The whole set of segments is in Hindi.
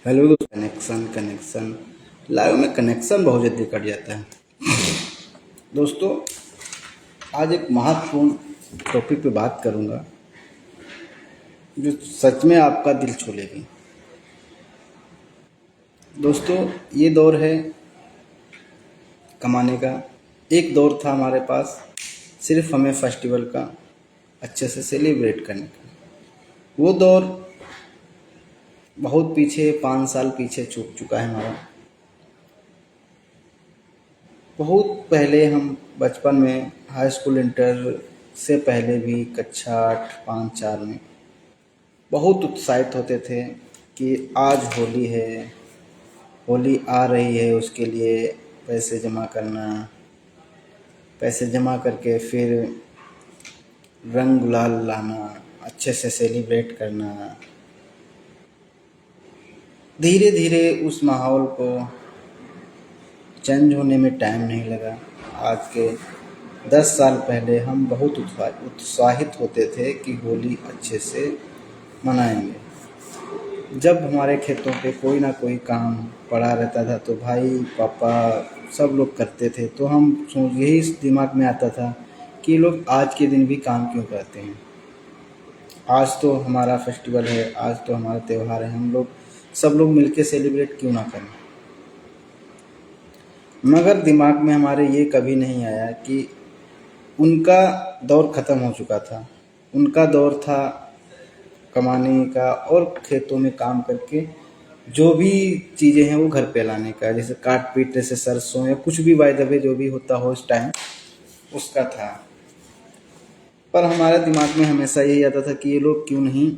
हेलो दोस्तों। कनेक्शन कनेक्शन लाइव में कनेक्शन बहुत जल्दी कट जाता है। दोस्तों, आज एक महत्वपूर्ण टॉपिक पे बात करूंगा जो सच में आपका दिल छू लेगी। दोस्तों, ये दौर है कमाने का। एक दौर था हमारे पास सिर्फ हमें फेस्टिवल का अच्छे से सेलिब्रेट करने का। वो दौर बहुत पीछे 5 साल पीछे छूट चुका है हमारा। बहुत पहले हम बचपन में हाई स्कूल इंटर से पहले भी कक्षा 8 5 4 में बहुत उत्साहित होते थे कि आज होली है, होली आ रही है, उसके लिए पैसे जमा करना, पैसे जमा करके फिर रंग गुलाल लाना, अच्छे से सेलिब्रेट करना। धीरे धीरे उस माहौल को चेंज होने में टाइम नहीं लगा। आज के 10 साल पहले हम बहुत उत्साहित होते थे कि होली अच्छे से मनाएंगे। जब हमारे खेतों पे कोई ना कोई काम पड़ा रहता था तो भाई पापा सब लोग करते थे, तो हम यही दिमाग में आता था कि ये लोग आज के दिन भी काम क्यों करते हैं। आज तो हमारा फेस्टिवल है, आज तो हमारा त्यौहार है, हम लोग सब लोग मिलके सेलिब्रेट क्यों ना करें। मगर दिमाग में हमारे ये कभी नहीं आया कि उनका दौर ख़त्म हो चुका था। उनका दौर था कमाने का और खेतों में काम करके जो भी चीज़ें हैं वो घर पे लाने का, जैसे काट पीट जैसे सरसों या कुछ भी बाय द वे जो भी होता हो इस टाइम उसका था। पर हमारे दिमाग में हमेशा यही आता था कि ये लोग क्यों नहीं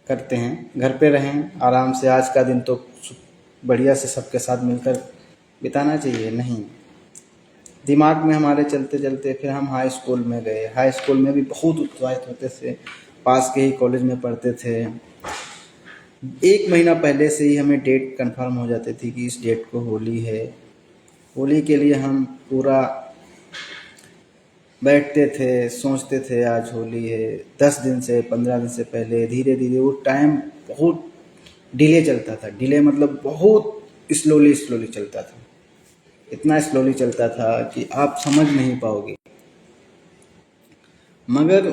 करते हैं, घर पे रहें आराम से। आज का दिन तो बढ़िया से सबके साथ मिलकर बिताना चाहिए। नहीं, दिमाग में हमारे चलते चलते फिर हम हाई स्कूल में गए। हाई स्कूल में भी बहुत उत्साहित होते थे, पास के ही कॉलेज में पढ़ते थे। 1 महीना पहले से ही हमें डेट कंफर्म हो जाती थी कि इस डेट को होली है। होली के लिए हम पूरा बैठते थे, सोचते थे आज होली है। 10 दिन से 15 दिन से पहले धीरे धीरे वो टाइम बहुत डिले चलता था। डिले मतलब बहुत स्लोली चलता था। इतना स्लोली चलता था कि आप समझ नहीं पाओगे। मगर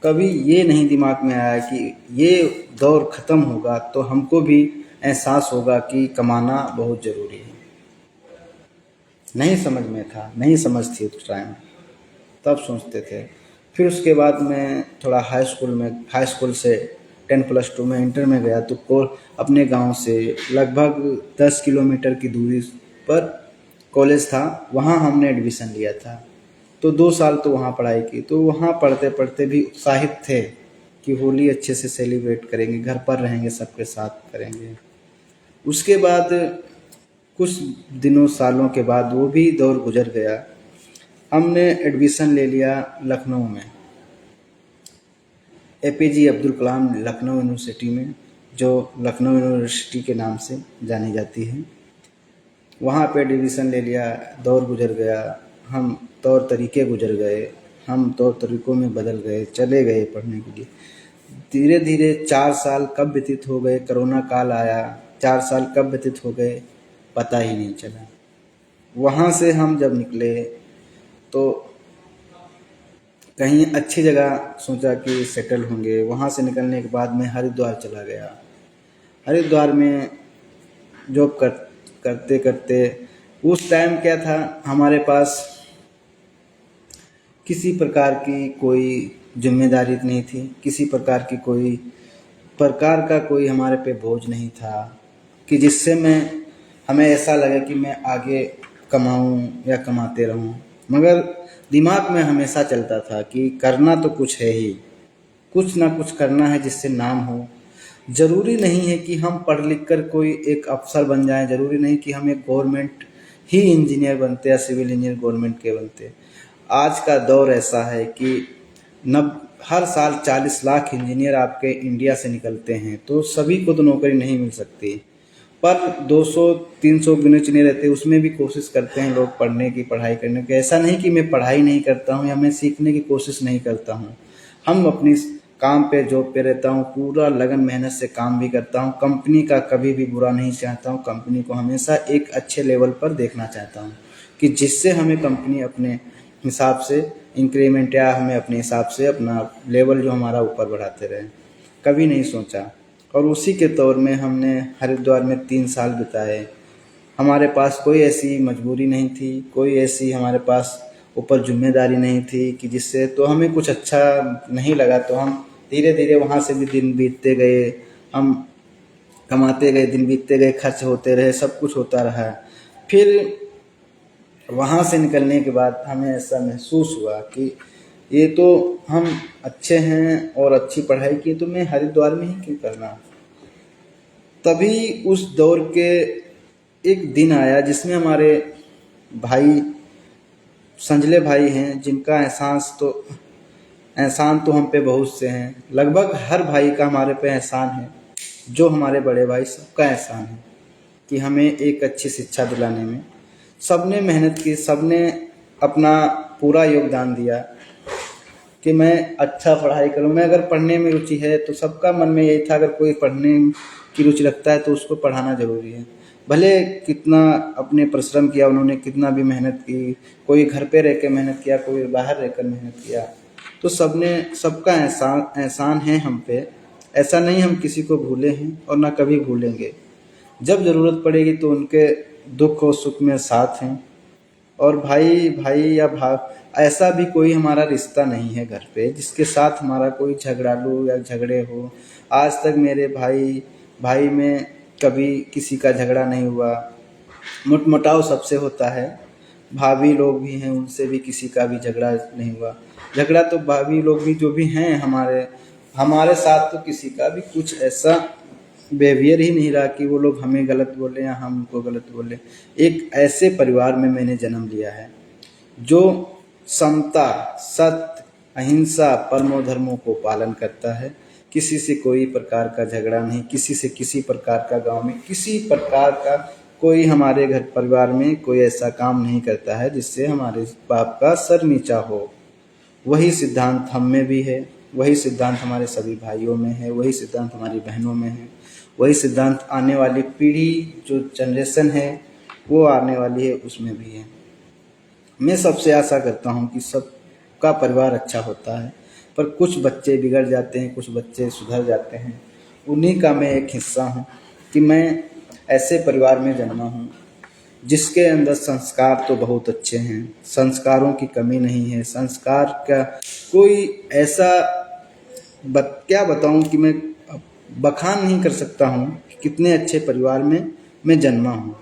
कभी ये नहीं दिमाग में आया कि ये दौर ख़त्म होगा तो हमको भी एहसास होगा कि कमाना बहुत ज़रूरी है। नहीं समझ में था, नहीं समझ थी उस टाइम, तब सोचते थे। फिर उसके बाद मैं थोड़ा हाई स्कूल से 10+2 में इंटर में गया तो अपने गांव से लगभग 10 किलोमीटर की दूरी पर कॉलेज था, वहाँ हमने एडमिशन लिया था। तो 2 साल तो वहाँ पढ़ाई की। तो वहाँ पढ़ते पढ़ते भी उत्साहित थे कि होली अच्छे से सेलिब्रेट करेंगे, घर पर रहेंगे, सबके साथ करेंगे। उसके बाद कुछ दिनों सालों के बाद वो भी दौर गुजर गया। हमने एडमिशन ले लिया लखनऊ में, APJ अब्दुल कलाम लखनऊ यूनिवर्सिटी में, जो लखनऊ यूनिवर्सिटी के नाम से जानी जाती है। वहाँ पे एडमिशन ले लिया, दौर गुजर गया, हम तौर तरीके गुजर गए, हम तौर तरीक़ों में बदल गए, चले गए पढ़ने के लिए। धीरे धीरे 4 साल कब व्यतीत हो गए, कोरोना काल आया, 4 साल कब व्यतीत हो गए पता ही नहीं चला। वहाँ से हम जब निकले तो कहीं अच्छी जगह सोचा कि सेटल होंगे। वहाँ से निकलने के बाद मैं हरिद्वार चला गया। हरिद्वार में जॉब करते करते उस टाइम क्या था, हमारे पास किसी प्रकार की कोई जिम्मेदारी नहीं थी, किसी प्रकार की कोई प्रकार का कोई हमारे पे बोझ नहीं था कि जिससे हमें ऐसा लगे कि मैं आगे कमाऊं या कमाते रहूं। मगर दिमाग में हमेशा चलता था कि करना तो कुछ है ही, कुछ ना कुछ करना है जिससे नाम हो। ज़रूरी नहीं है कि हम पढ़ लिख कर कोई एक अफसर बन जाएं, ज़रूरी नहीं कि हम एक गवर्नमेंट ही इंजीनियर बनते या सिविल इंजीनियर गवर्नमेंट के बनते। आज का दौर ऐसा है कि हर साल 40 लाख इंजीनियर आपके इंडिया से निकलते हैं, तो सभी को तो नौकरी नहीं मिल सकती। पर 200-300 गिने चुने रहते हैं, उसमें भी कोशिश करते हैं लोग पढ़ने की, पढ़ाई करने की। ऐसा नहीं कि मैं पढ़ाई नहीं करता हूँ या मैं सीखने की कोशिश नहीं करता हूँ। हम अपनी काम पे जॉब पे रहता हूँ, पूरा लगन मेहनत से काम भी करता हूँ, कंपनी का कभी भी बुरा नहीं चाहता हूँ, कंपनी को हमेशा एक अच्छे लेवल पर देखना चाहता हूँ कि जिससे हमें कंपनी अपने हिसाब से इंक्रीमेंट या हमें अपने हिसाब से अपना लेवल जो हमारा ऊपर बढ़ाते रहे। कभी नहीं सोचा। और उसी के तौर में हमने हरिद्वार में 3 साल बिताए। हमारे पास कोई ऐसी मजबूरी नहीं थी, कोई ऐसी हमारे पास ऊपर जिम्मेदारी नहीं थी कि जिससे तो हमें कुछ अच्छा नहीं लगा, तो हम धीरे धीरे वहाँ से भी दिन बीतते गए, हम कमाते गए, दिन बीतते गए, खर्च होते रहे, सब कुछ होता रहा। फिर वहाँ से निकलने के बाद हमें ऐसा महसूस हुआ कि ये तो हम अच्छे हैं और अच्छी पढ़ाई की, तो मैं हरिद्वार में ही क्यों करना। तभी उस दौर के एक दिन आया जिसमें हमारे भाई संजले भाई हैं, जिनका एहसान तो हम पे बहुत से हैं। लगभग हर भाई का हमारे पे एहसान है, जो हमारे बड़े भाई सबका एहसान है कि हमें एक अच्छी शिक्षा दिलाने में सबने मेहनत की, सबने अपना पूरा योगदान दिया कि मैं अच्छा पढ़ाई करूं। मैं अगर पढ़ने में रुचि है तो सबका मन में यही था, अगर कोई पढ़ने की रुचि रखता है तो उसको पढ़ाना ज़रूरी है। भले कितना अपने परिश्रम किया उन्होंने, कितना भी मेहनत की, कोई घर पे रह के मेहनत किया, कोई बाहर रहकर मेहनत किया, तो सबका एहसान एहसान है हम पे। ऐसा नहीं हम किसी को भूले हैं और ना कभी भूलेंगे। जब ज़रूरत पड़ेगी तो उनके दुख और सुख में साथ हैं। और भाई भाई या ऐसा भी कोई हमारा रिश्ता नहीं है घर पे जिसके साथ हमारा कोई झगड़ालू या झगड़े हो। आज तक मेरे भाई भाई में कभी किसी का झगड़ा नहीं हुआ। मुटमुटाव सबसे होता है, भाभी लोग भी हैं उनसे भी किसी का भी झगड़ा नहीं हुआ। झगड़ा तो भाभी लोग भी जो भी हैं हमारे हमारे साथ तो किसी का भी कुछ ऐसा बिहेवियर ही नहीं रहा कि वो लोग हमें गलत बोले या हम उनको गलत बोले। एक ऐसे परिवार में मैंने जन्म लिया है जो समता, सत्य, अहिंसा, परमो धर्मों को पालन करता है। किसी से कोई प्रकार का झगड़ा नहीं, किसी से किसी प्रकार का, गांव में किसी प्रकार का कोई हमारे घर परिवार में कोई ऐसा काम नहीं करता है जिससे हमारे बाप का सर नीचा हो। वही सिद्धांत हम में भी है, वही सिद्धांत हमारे सभी भाइयों में है, वही सिद्धांत हमारी बहनों में है, वही सिद्धांत आने वाली पीढ़ी जो जनरेशन है वो आने वाली है उसमें भी है। मैं सबसे आशा करता हूँ कि सबका परिवार अच्छा होता है, पर कुछ बच्चे बिगड़ जाते हैं, कुछ बच्चे सुधर जाते हैं। उन्हीं का मैं एक हिस्सा हूँ कि मैं ऐसे परिवार में जन्मा हूँ जिसके अंदर संस्कार तो बहुत अच्छे हैं, संस्कारों की कमी नहीं है। संस्कार का कोई ऐसा क्या बताऊं कि मैं बखान नहीं कर सकता हूं कि कितने अच्छे परिवार में मैं जन्मा हूं।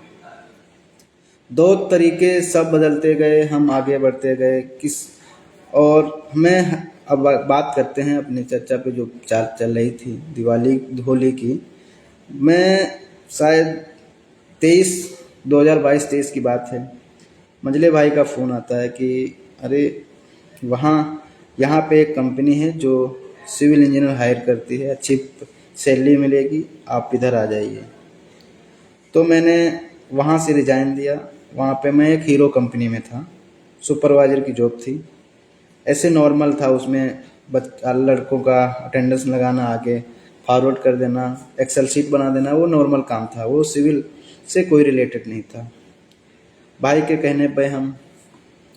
दौर तरीके सब बदलते गए, हम आगे बढ़ते गए और मैं अब बात करते हैं अपनी चर्चा पे जो चल रही थी दिवाली होली की। मैं शायद 2022-23 की बात है, मंझले भाई का फ़ोन आता है कि अरे यहाँ पे एक कंपनी है जो सिविल इंजीनियर हायर करती है, अच्छी सैलरी मिलेगी, आप इधर आ जाइए। तो मैंने वहाँ से रिज़ाइन दिया। वहाँ पे मैं एक हीरो कंपनी में था, सुपरवाइज़र की जॉब थी। ऐसे नॉर्मल था, उसमें लड़कों का अटेंडेंस लगाना, आगे फॉरवर्ड कर देना, एक्सेल शीट बना देना, वो नॉर्मल काम था, वो सिविल से कोई रिलेटेड नहीं था। भाई के कहने पे हम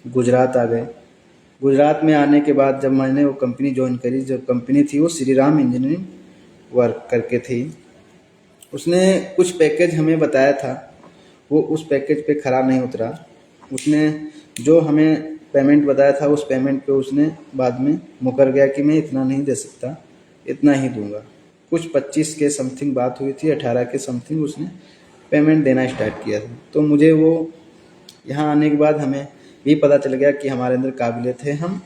गुजरात आ गए। गुजरात में आने के बाद जब मैंने वो कंपनी ज्वाइन करी, जो कंपनी थी वो श्री राम इंजीनियरिंग वर्क करके थी। उसने कुछ पैकेज हमें बताया था, वो उस पैकेज पे खरा नहीं उतरा। उसने जो हमें पेमेंट बताया था उस पेमेंट पे उसने बाद में मुकर गया कि मैं इतना नहीं दे सकता, इतना ही दूंगा। कुछ 25 के समथिंग बात हुई थी, 18 के समथिंग उसने पेमेंट देना स्टार्ट किया था। तो मुझे वो यहाँ आने के बाद हमें भी पता चल गया कि हमारे अंदर काबिलियत है, हम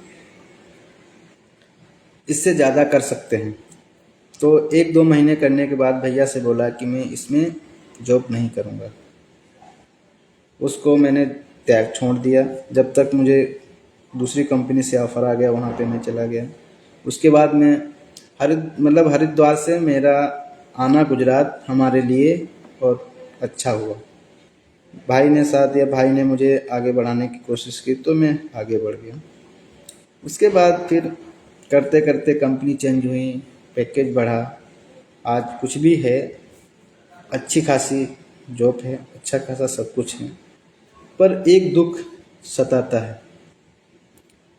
इससे ज़्यादा कर सकते हैं। तो 1-2 महीने करने के बाद भैया से बोला कि मैं इसमें जॉब नहीं करूँगा। उसको मैंने छोड़ दिया जब तक मुझे दूसरी कंपनी से ऑफ़र आ गया, वहाँ पे मैं चला गया। उसके बाद मैं हरिद्वार से मेरा आना गुजरात हमारे लिए और अच्छा हुआ। भाई ने साथ दिया, भाई ने मुझे आगे बढ़ाने की कोशिश की तो मैं आगे बढ़ गया। उसके बाद फिर करते करते कंपनी चेंज हुई, पैकेज बढ़ा, आज कुछ भी है, अच्छी खासी जॉब है, अच्छा खासा सब कुछ है। पर एक दुख सताता है।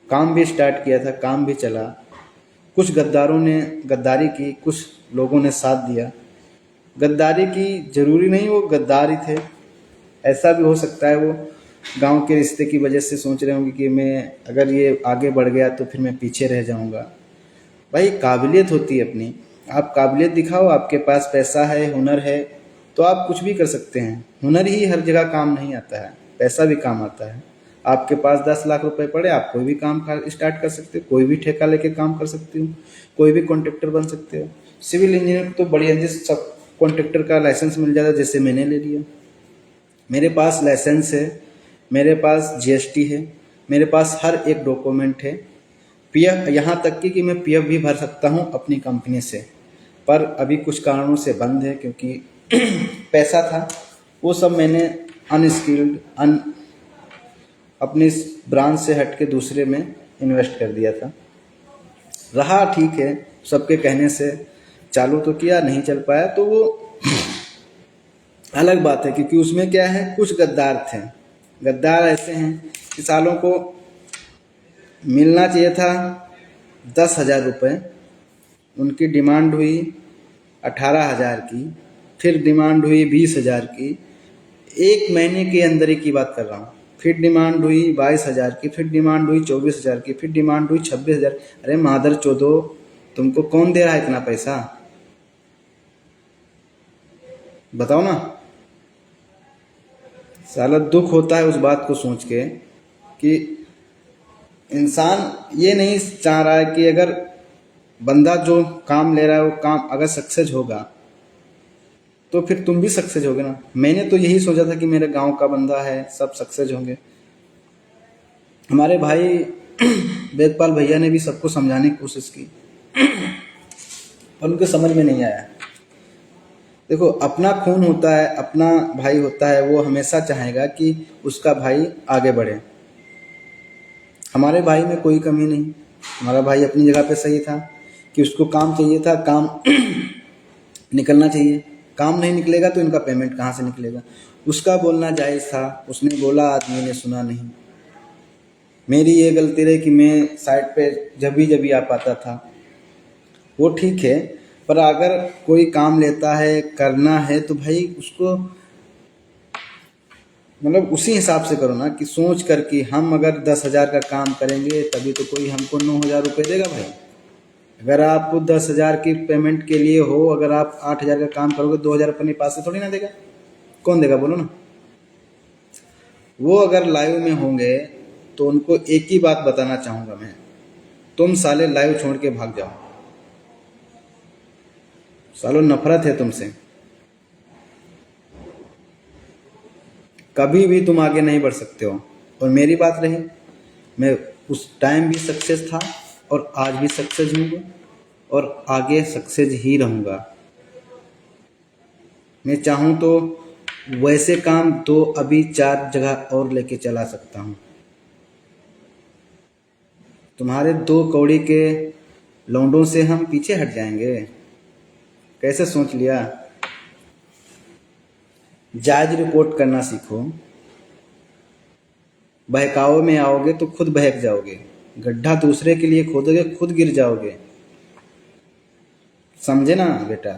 काम भी स्टार्ट किया था, काम भी चला, कुछ गद्दारों ने गद्दारी की, कुछ लोगों ने साथ दिया। गद्दारी की जरूरी नहीं वो गद्दार ही थे, ऐसा भी हो सकता है वो गांव के रिश्ते की वजह से सोच रहे होंगे कि मैं अगर ये आगे बढ़ गया तो फिर मैं पीछे रह जाऊंगा। भाई काबिलियत होती है अपनी, आप काबिलियत दिखाओ, आपके पास पैसा है, हुनर है, तो आप कुछ भी कर सकते हैं। हुनर ही हर जगह काम नहीं आता है, पैसा भी काम आता है। आपके पास 10 लाख रुपए पड़े, आप कोई भी काम स्टार्ट कर सकते हो, कोई भी ठेका लेके काम कर सकते हो, कोई भी कॉन्ट्रेक्टर बन सकते हो। सिविल इंजीनियर तो बढ़िया जिस सब कॉन्ट्रेक्टर का लाइसेंस मिल जाता है, जैसे मैंने ले लिया। मेरे पास लाइसेंस है, मेरे पास जीएसटी है, मेरे पास हर एक डॉक्यूमेंट है। पीएफ, यहाँ तक कि मैं पीएफ भी भर सकता हूँ अपनी कंपनी से, पर अभी कुछ कारणों से बंद है क्योंकि पैसा था वो सब मैंने अनस्किल्ड अपनी ब्रांच से हट के दूसरे में इन्वेस्ट कर दिया था। रहा ठीक है, सबके कहने से चालू तो किया, नहीं चल पाया तो वो अलग बात है, क्योंकि उसमें क्या है, कुछ गद्दार थे। गद्दार ऐसे हैं कि सालों को मिलना चाहिए था 10,000 रुपये, उनकी डिमांड हुई 18,000 की, फिर डिमांड हुई 20,000 की, एक महीने के अंदर ही की बात कर रहा हूँ। फिर डिमांड हुई 22,000 की, फिर डिमांड हुई 24,000 की, फिर डिमांड हुई 26,000। अरे मादर चोदो, तुमको कौन दे रहा है इतना पैसा, बताओ ना। साला दुख होता है उस बात को सोच के कि इंसान ये नहीं चाह रहा है कि अगर बंदा जो काम ले रहा है वो काम अगर सक्सेस होगा तो फिर तुम भी सक्सेस होगे ना। मैंने तो यही सोचा था कि मेरे गांव का बंदा है, सब सक्सेस होंगे। हमारे भाई वेदपाल भैया ने भी सबको समझाने की कोशिश की पर उनके समझ में नहीं आया। देखो, अपना खून होता है, अपना भाई होता है, वो हमेशा चाहेगा कि उसका भाई आगे बढ़े। हमारे भाई में कोई कमी नहीं, हमारा भाई अपनी जगह पे सही था कि उसको काम चाहिए था, काम निकलना चाहिए। काम नहीं निकलेगा तो इनका पेमेंट कहाँ से निकलेगा। उसका बोलना जायज़ था, उसने बोला, आदमी ने सुना नहीं। मेरी ये गलती रही कि मैं साइड पे जब भी आ पाता था, वो ठीक है, पर अगर कोई काम लेता है, करना है तो भाई उसको मतलब उसी हिसाब से करो ना, कि सोच कर कि हम अगर 10,000 का काम करेंगे तभी तो कोई हमको 9,000 रुपये देगा भाई। अगर आप 10,000 की पेमेंट के लिए हो, अगर आप 8,000 का काम करोगे, 2,000 अपने पास से थोड़ी ना देगा, कौन देगा बोलो ना। वो अगर लाइव में होंगे तो उनको एक ही बात बताना चाहूँगा मैं, तुम साले लाइव छोड़ के भाग जाओ, सालों नफरत है तुमसे, कभी भी तुम आगे नहीं बढ़ सकते हो। और मेरी बात रही, मैं उस टाइम भी सक्सेस था और आज भी सक्सेस हूँ और आगे सक्सेस ही रहूँगा। मैं चाहूँ तो वैसे काम तो अभी 4 जगह और लेके चला सकता हूँ। तुम्हारे 2 कौड़ी के लौंडों से हम पीछे हट जाएंगे, कैसे सोच लिया। जायज रिपोर्ट करना सीखो, बहकावे में आओगे तो खुद बहक जाओगे, गड्ढा दूसरे के लिए खोदोगे खुद गिर जाओगे, समझे ना बेटा।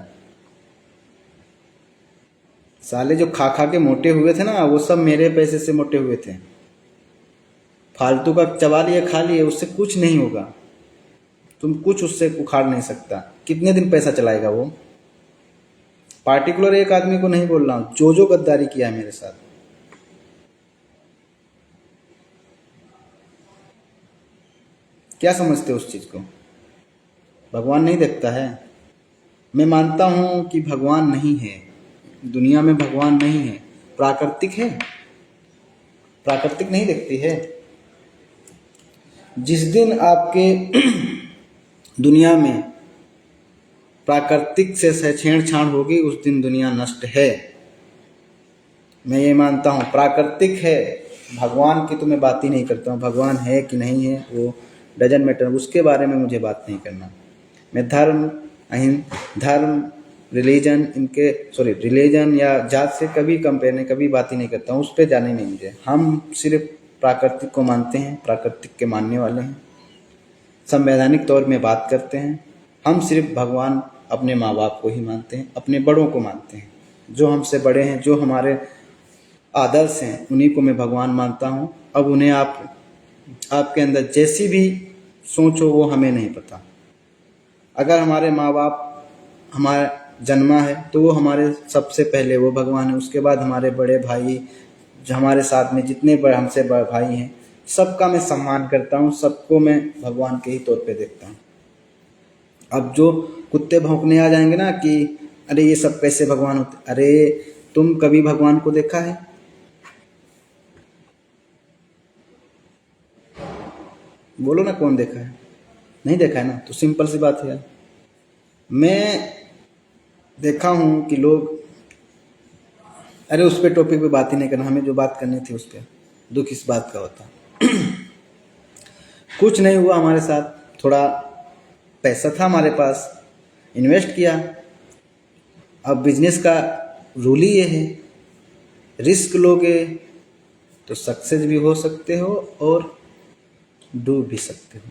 साले जो खा खा के मोटे हुए थे ना, वो सब मेरे पैसे से मोटे हुए थे। फालतू का चबा लिए, खा लिए, उससे कुछ नहीं होगा, तुम कुछ उससे उखाड़ नहीं सकता। कितने दिन पैसा चलाएगा वो। पार्टिकुलर एक आदमी को नहीं बोल रहा हूँ, जो गद्दारी किया है मेरे साथ। क्या समझते हो उस चीज को, भगवान नहीं देखता है। मैं मानता हूँ कि भगवान नहीं है, दुनिया में भगवान नहीं है, प्राकृतिक है, प्राकृतिक नहीं देखती है। जिस दिन आपके दुनिया में प्राकृतिक से छेड़छाड़ होगी, उस दिन दुनिया नष्ट है। मैं ये मानता हूँ प्राकृतिक है, भगवान की तो मैं बात ही नहीं करता हूँ। भगवान है कि नहीं है वो डजन मैटर, उसके बारे में मुझे बात नहीं करना। मैं धर्म रिलीजन या जात से कभी कंपेयर नहीं, कभी बात ही नहीं करता हूँ, उस पर जाने नहीं मुझे। हम सिर्फ प्राकृतिक को मानते हैं, प्राकृतिक के मानने वाले हैं, संवैधानिक तौर में बात करते हैं। हम सिर्फ भगवान अपने माँ बाप को ही मानते हैं, अपने बड़ों को मानते हैं, जो हमसे बड़े हैं, जो हमारे आदर्श हैं, उन्हीं को मैं भगवान मानता हूँ। अब उन्हें आपके अंदर जैसी भी सोच हो वो हमें नहीं पता। अगर हमारे माँ बाप हमारा जन्मा है तो वो हमारे सबसे पहले वो भगवान है, उसके बाद हमारे बड़े भाई, जो हमारे साथ में जितने बड़े हमसे बड़े भाई हैं, सबका मैं सम्मान करता हूँ, सबको मैं भगवान के ही तौर पे देखता हूँ। अब जो कुत्ते भौंकने आ जाएंगे ना कि अरे ये सब कैसे भगवान होते, अरे तुम कभी भगवान को देखा है? बोलो ना, कौन देखा है? नहीं देखा है ना, तो सिंपल सी बात है यार। मैं देखा हूँ कि लोग, अरे उस पे टॉपिक पे बात ही नहीं करना, हमें जो बात करनी थी उस पे। दुख इस बात का होता कुछ नहीं हुआ हमारे साथ, थोड़ा पैसा था हमारे पास, इन्वेस्ट किया। अब बिजनेस का रूल ही ये है, रिस्क लोगे तो सक्सेस भी हो सकते हो और डूब भी सकते हो।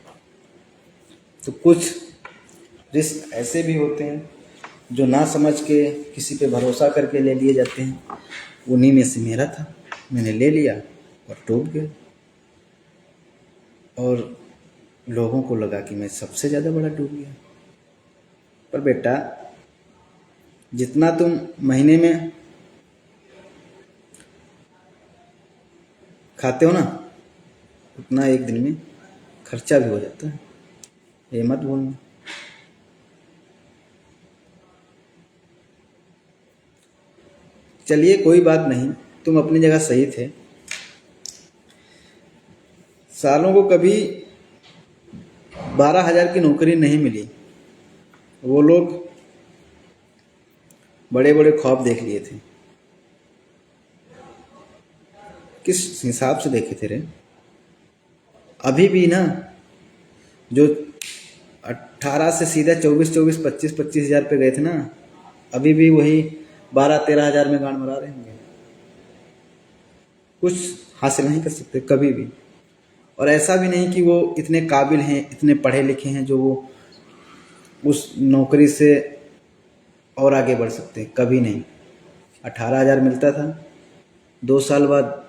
तो कुछ रिस्क ऐसे भी होते हैं जो ना समझ के किसी पे भरोसा करके ले लिए जाते हैं। उन्हीं में से मेरा था, मैंने ले लिया और डूब गया, और लोगों को लगा कि मैं सबसे ज़्यादा बड़ा डूब गया। पर बेटा, जितना तुम महीने में खाते हो ना, उतना एक दिन में खर्चा भी हो जाता है, ये मत भूलना। चलिए कोई बात नहीं, तुम अपनी जगह सही थे। सालों को कभी 12,000 की नौकरी नहीं मिली, वो लोग बड़े बड़े ख्वाब देख लिए थे। किस हिसाब से देखे थे रे? अभी भी ना, जो 18 से सीधा 24 25 हज़ार पे गए थे ना, अभी भी वही 12-13 हज़ार में गांड मरा रहे होंगे। कुछ हासिल नहीं कर सकते कभी भी। और ऐसा भी नहीं कि वो इतने काबिल हैं, इतने पढ़े लिखे हैं जो वो उस नौकरी से और आगे बढ़ सकते हैं, कभी नहीं। 18,000 मिलता था, 2 साल बाद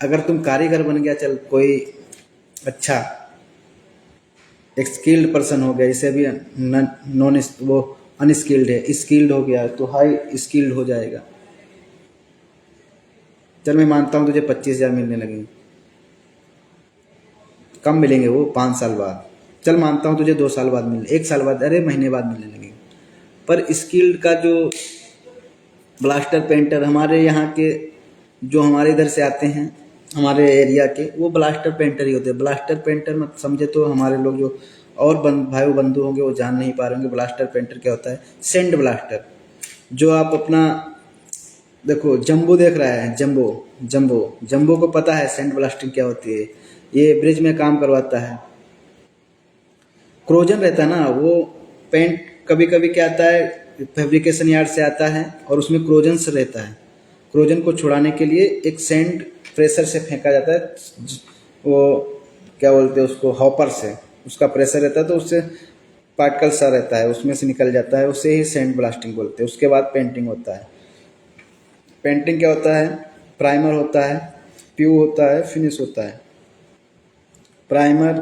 अगर तुम कारीगर बन गया, चल कोई अच्छा एक स्किल्ड पर्सन हो गया, जैसे अभी नॉन वो अनस्किल्ड है, स्किल्ड हो गया तो हाई स्किल्ड हो जाएगा। चल मैं मानता हूँ तुझे 25,000 मिलने लगेंगे, कम मिलेंगे वो 5 साल बाद। चल मानता हूँ तुझे 2 साल बाद मिले, 1 साल बाद, अरे महीने बाद मिलने लगेंगे। पर स्किल्ड का जो ब्लास्टर पेंटर हमारे यहाँ के, जो हमारे इधर से आते हैं हमारे एरिया के, वो ब्लास्टर पेंटर ही होते हैं। ब्लास्टर पेंटर मत समझे तो हमारे लोग जो और भाई बंधु होंगे वो जान नहीं पा रहे होंगे ब्लास्टर पेंटर क्या होता है। सेंड ब्लास्टर, जो आप अपना देखो, जंबो देख रहा है, जंबो को पता है सेंड ब्लास्टिंग क्या होती है, ये ब्रिज में काम करवाता है। क्रोजन रहता है ना, वो पेंट कभी कभी क्या आता है, फैब्रिकेशन यार्ड से आता है और उसमें क्रोजन से रहता है। क्रोजन को छुड़ाने के लिए एक सैंड प्रेशर से फेंका जाता है, वो क्या बोलते हैं उसको, हॉपर से उसका प्रेशर रहता है, तो उससे पार्टिकल सा रहता है, उसमें से निकल जाता है, उसे ही सैंड ब्लास्टिंग बोलते हैं। उसके बाद पेंटिंग होता है। पेंटिंग क्या होता है, प्राइमर होता है, प्यू होता है, फिनिश होता है। प्राइमर,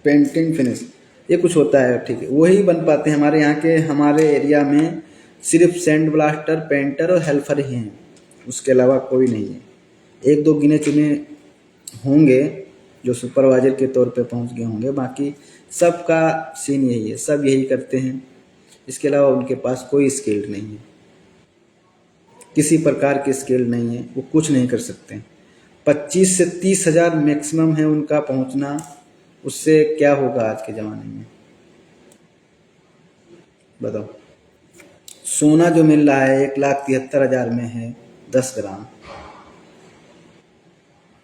पेंटिंग, फिनिश, ये कुछ होता है, ठीक है, वही बन पाते हैं हमारे यहाँ के। हमारे एरिया में सिर्फ सैंड ब्लास्टर, पेंटर और हेल्पर ही हैं, उसके अलावा कोई नहीं है। 1-2 गिने चुने होंगे जो सुपरवाइजर के तौर पे पहुंच गए होंगे, बाकी सबका सीन यही है, सब यही करते हैं। इसके अलावा उनके पास कोई स्किल नहीं है, किसी प्रकार की स्किल नहीं है, वो कुछ नहीं कर सकते। 25 से 30 हज़ार मैक्सिमम है उनका पहुंचना, उससे क्या होगा आज के ज़माने में बताओ। सोना जो मिल रहा है 1,73,000 में है 10 ग्राम,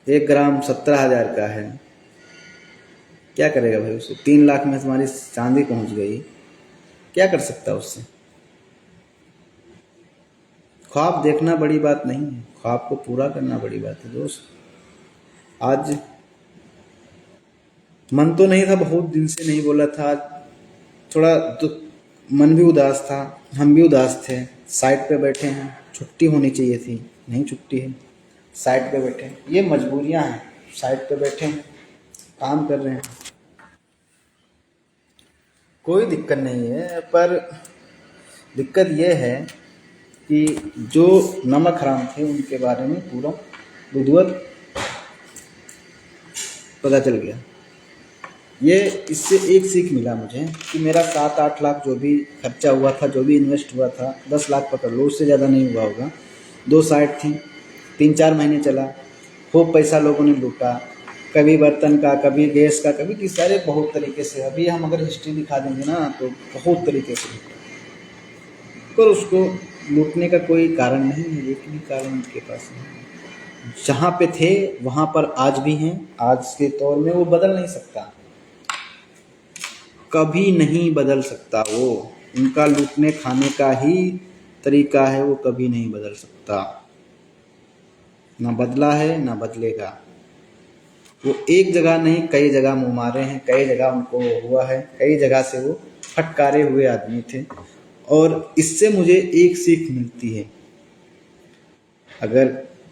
1 ग्राम 17,000 का है। क्या करेगा भाई? उससे 3 लाख में तुम्हारी चांदी पहुंच गई, क्या कर सकता है उससे? ख्वाब देखना बड़ी बात नहीं है, ख्वाब को पूरा करना बड़ी बात है दोस्त। आज मन तो नहीं था, बहुत दिन से नहीं बोला था, आज थोड़ा मन भी उदास था, हम भी उदास थे। साइड पे बैठे हैं, छुट्टी होनी चाहिए थी, नहीं छुट्टी है, साइड पे बैठे हैं। ये मजबूरियां हैं, साइड पे बैठे हैं, काम कर रहे हैं, कोई दिक्कत नहीं है। पर दिक्कत ये है कि जो नमक हराम थे उनके बारे में पूरा विधिवत पता चल गया। ये इससे एक सीख मिला मुझे कि मेरा 7-8 लाख जो भी खर्चा हुआ था, जो भी इन्वेस्ट हुआ था, 10 लाख पकड़ लो, उससे ज़्यादा नहीं हुआ होगा। 2 साइट थी, 3-4 महीने चला, खूब पैसा लोगों ने लूटा, कभी बर्तन का, कभी गैस का, कभी किस सारे बहुत तरीके से। अभी हम अगर हिस्ट्री दिखा देंगे ना तो बहुत तरीके से लूटा, पर उसको लूटने का कोई कारण नहीं है, एक भी कारण उनके पास नहीं है। जहाँ पे थे वहाँ पर आज भी हैं, आज के दौर में वो बदल नहीं सकता, कभी नहीं बदल सकता। वो उनका लूटने खाने का ही तरीका है, वो कभी नहीं बदल सकता, ना बदला है ना बदलेगा। वो एक जगह नहीं, कई जगह मुँह मारे हैं, कई जगह उनको हुआ है, कई जगह से वो फटकारे हुए आदमी थे। और इससे मुझे एक सीख मिलती है, अगर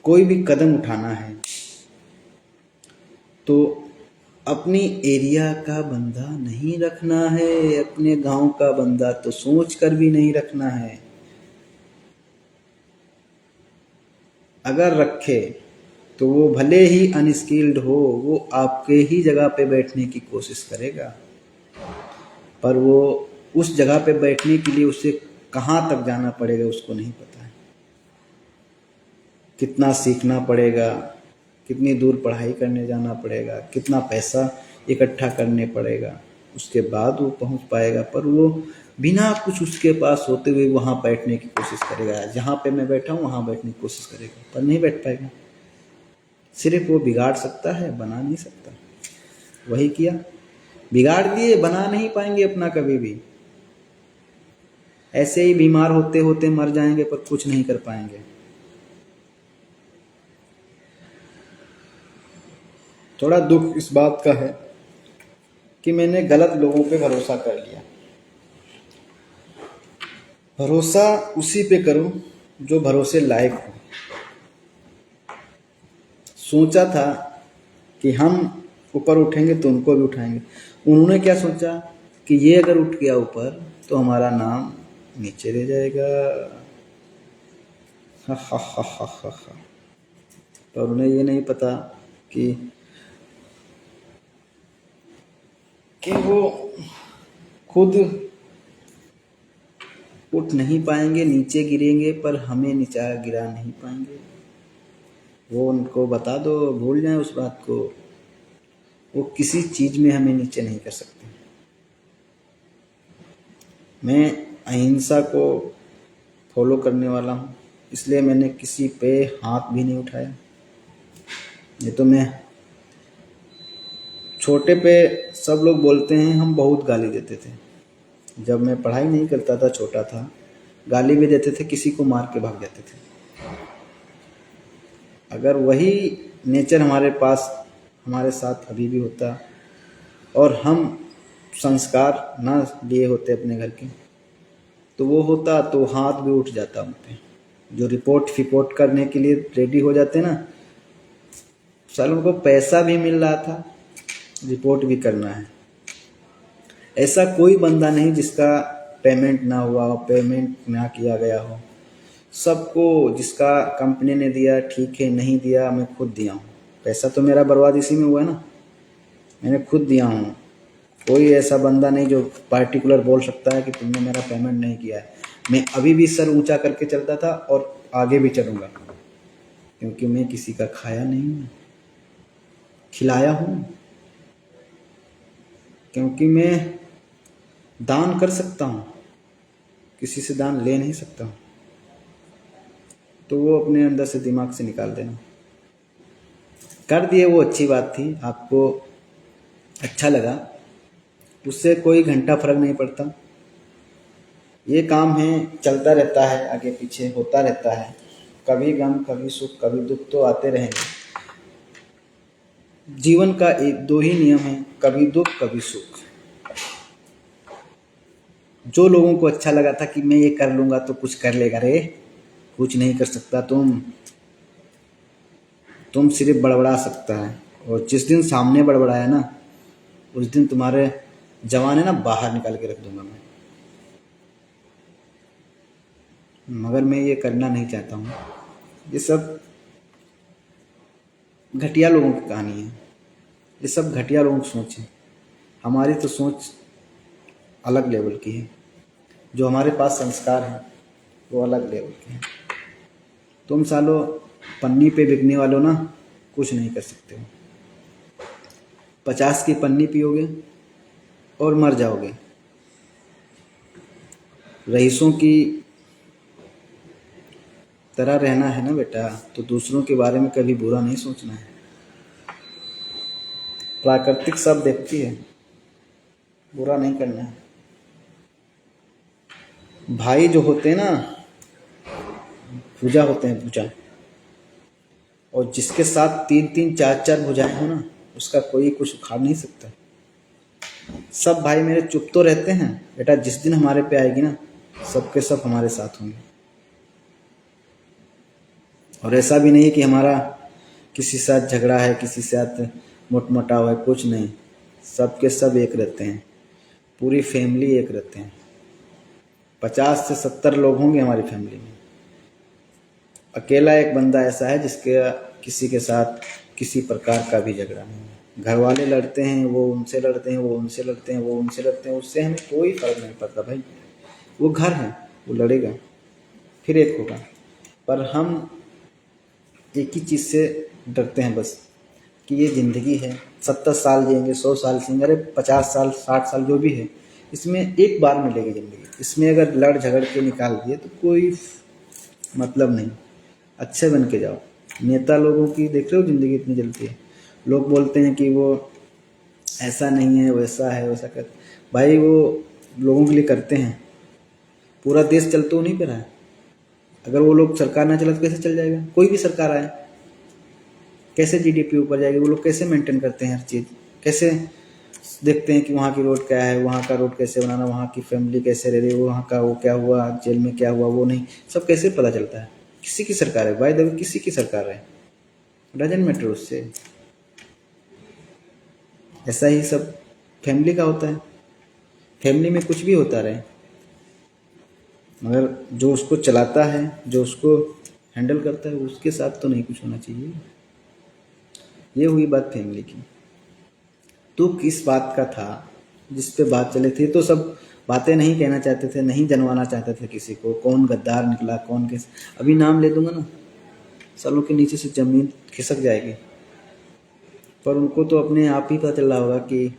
कोई भी कदम उठाना है तो अपनी एरिया का बंदा नहीं रखना है, अपने गांव का बंदा तो सोच कर भी नहीं रखना है। अगर रखे तो वो भले ही अनस्किल्ड हो, वो आपके ही जगह पे बैठने की कोशिश करेगा, पर वो उस जगह पे बैठने के लिए उसे कहाँ तक जाना पड़ेगा उसको नहीं पता है। कितना सीखना पड़ेगा, कितनी दूर पढ़ाई करने जाना पड़ेगा, कितना पैसा इकट्ठा करने पड़ेगा, उसके बाद वो पहुंच पाएगा। पर वो बिना कुछ उसके पास होते हुए वहाँ बैठने की कोशिश करेगा, जहाँ पे मैं बैठा हूँ वहाँ बैठने की कोशिश करेगा, पर नहीं बैठ पाएगा। सिर्फ वो बिगाड़ सकता है, बना नहीं सकता। वही किया, बिगाड़ दिए, बना नहीं पाएंगे अपना कभी भी। ऐसे ही बीमार होते होते मर जाएंगे, पर कुछ नहीं कर पाएंगे। थोड़ा दुख इस बात का है कि मैंने गलत लोगों पे भरोसा कर लिया। भरोसा उसी पे करो जो भरोसे लायक हो। सोचा था कि हम ऊपर उठेंगे तो उनको भी उठाएंगे। उन्होंने क्या सोचा कि ये अगर उठ गया ऊपर तो हमारा नाम नीचे रह जाएगा। हा हा हा हा हा हा। पर उन्हें ये नहीं पता कि वो खुद उठ नहीं पाएंगे, नीचे गिरेंगे, पर हमें नीचा गिरा नहीं पाएंगे। वो उनको बता दो, भूल जाएं उस बात को। वो किसी चीज में हमें नीचे नहीं कर सकते। मैं अहिंसा को फॉलो करने वाला हूँ, इसलिए मैंने किसी पे हाथ भी नहीं उठाया। ये तो मैं छोटे पे सब लोग बोलते हैं हम बहुत गाली देते थे। जब मैं पढ़ाई नहीं करता था, छोटा था, गाली भी देते थे, किसी को मार के भाग जाते थे। अगर वही नेचर हमारे पास हमारे साथ अभी भी होता और हम संस्कार ना लिए होते अपने घर के, तो वो होता तो हाथ भी उठ जाता उन पे। जो रिपोर्ट फिपोर्ट करने के लिए रेडी हो जाते ना, साल उनको पैसा भी मिल रहा था, रिपोर्ट भी करना है। ऐसा कोई बंदा नहीं जिसका पेमेंट ना हुआ हो, पेमेंट ना किया गया हो। सबको जिसका कंपनी ने दिया ठीक है, नहीं दिया मैं खुद दिया हूँ। पैसा तो मेरा बर्बाद इसी में हुआ है ना, मैंने खुद दिया हूँ। कोई ऐसा बंदा नहीं जो पार्टिकुलर बोल सकता है कि तुमने मेरा पेमेंट नहीं किया है। मैं अभी भी सर ऊंचा करके चलता था और आगे भी चलूँगा, क्योंकि मैं किसी का खाया नहीं हूँ, खिलाया हूँ। क्योंकि मैं दान कर सकता हूँ, किसी से दान ले नहीं सकता हूँ। तो वो अपने अंदर से दिमाग से निकाल देना। कर दिए वो अच्छी बात थी, आपको अच्छा लगा, उससे कोई घंटा फर्क नहीं पड़ता। ये काम है, चलता रहता है, आगे पीछे होता रहता है। कभी गम कभी सुख कभी दुख तो आते रहेंगे। जीवन का एक दो ही नियम है, कभी दुख कभी सुख। जो लोगों को अच्छा लगा था कि मैं ये कर लूंगा तो कुछ कर लेगा, रे कुछ नहीं कर सकता तुम सिर्फ बड़बड़ा सकता है। और जिस दिन सामने बड़बड़ाया ना, उस दिन तुम्हारे जवान है ना बाहर निकाल के रख दूंगा मैं। मगर मैं ये करना नहीं चाहता हूँ। ये सब घटिया लोगों की कहानी है, ये सब घटिया लोगों की सोच है। हमारी तो सोच अलग लेवल की है, जो हमारे पास संस्कार हैं वो अलग लेवल के हैं। तुम सालों पन्नी पे बिकने वालों ना, कुछ नहीं कर सकते हो। 50 की पन्नी पियोगे और मर जाओगे। रईसों की तरह रहना है ना बेटा, तो दूसरों के बारे में कभी बुरा नहीं सोचना है। प्राकृतिक सब देखती है, बुरा नहीं करना है। भाई जो होते हैं ना, भुजा होते हैं, भुजा। और जिसके साथ तीन तीन चार चार भुजाएं हो ना, उसका कोई कुछ उखाड़ नहीं सकता। सब भाई मेरे चुप तो रहते हैं बेटा, जिस दिन हमारे पे आएगी ना, सबके सब हमारे साथ होंगे। और ऐसा भी नहीं कि हमारा किसी साथ झगड़ा है, किसी साथ मुटमुटाव है, कुछ नहीं। सबके सब एक रहते हैं, पूरी फैमिली एक रहते हैं। 50 से 70 लोग होंगे हमारी फैमिली में। अकेला एक बंदा ऐसा है जिसके किसी के साथ किसी प्रकार का भी झगड़ा नहीं है। घर वाले लड़ते हैं, वो उनसे लड़ते हैं, वो उनसे लड़ते हैं, वो उनसे लड़ते हैं, उससे हमें कोई फर्क नहीं पड़ता भाई। वो घर है, वो लड़ेगा, फिर एक होगा। पर हम एक ही चीज़ से डरते हैं बस, कि ये ज़िंदगी है, 70 साल जिएंगे, 100 साल जिएंगे, अरे 50 साल 60 साल जो भी है, इसमें एक बार मिलेगी ज़िंदगी। इसमें अगर लड़ झगड़ के निकाल दिए तो कोई मतलब नहीं। अच्छे बन के जाओ। नेता लोगों की देख रहे हो ज़िंदगी इतनी जलती है। लोग बोलते हैं कि वो ऐसा नहीं है, वैसा है, वैसा कर। भाई वो लोगों के लिए करते हैं, पूरा देश चल तो नहीं पे रहा है। अगर वो लोग सरकार ना चला तो कैसे चल जाएगा? कोई भी सरकार आए, कैसे जीडीपी ऊपर जाएगी? वो लोग कैसे मेंटेन करते हैं हर चीज़? कैसे देखते हैं कि वहाँ की रोड क्या है, वहाँ का रोड कैसे बनाना, वहाँ की फैमिली कैसे रह रही है, वहाँ का वो क्या हुआ, जेल में क्या हुआ, वो नहीं, सब कैसे पता चलता है? किसी की सरकार है, बाय द वे किसी की सरकार है, डजंट मैटर उससे। ऐसा ही सब फैमिली का होता है। फैमिली में कुछ भी होता रहे, मगर जो उसको चलाता है, जो उसको हैंडल करता है, उसके साथ तो नहीं कुछ होना चाहिए। ये हुई बात फैमिली की। तो किस बात का था जिस पे बात चले थे? तो सब बातें नहीं कहना चाहते थे, नहीं जनवाना चाहते थे किसी को, कौन गद्दार निकला, कौन किस। अभी नाम ले दूंगा ना, सालों के नीचे से जमीन खिसक जाएगी। पर उनको तो अपने आप ही पता चल रहा होगा कि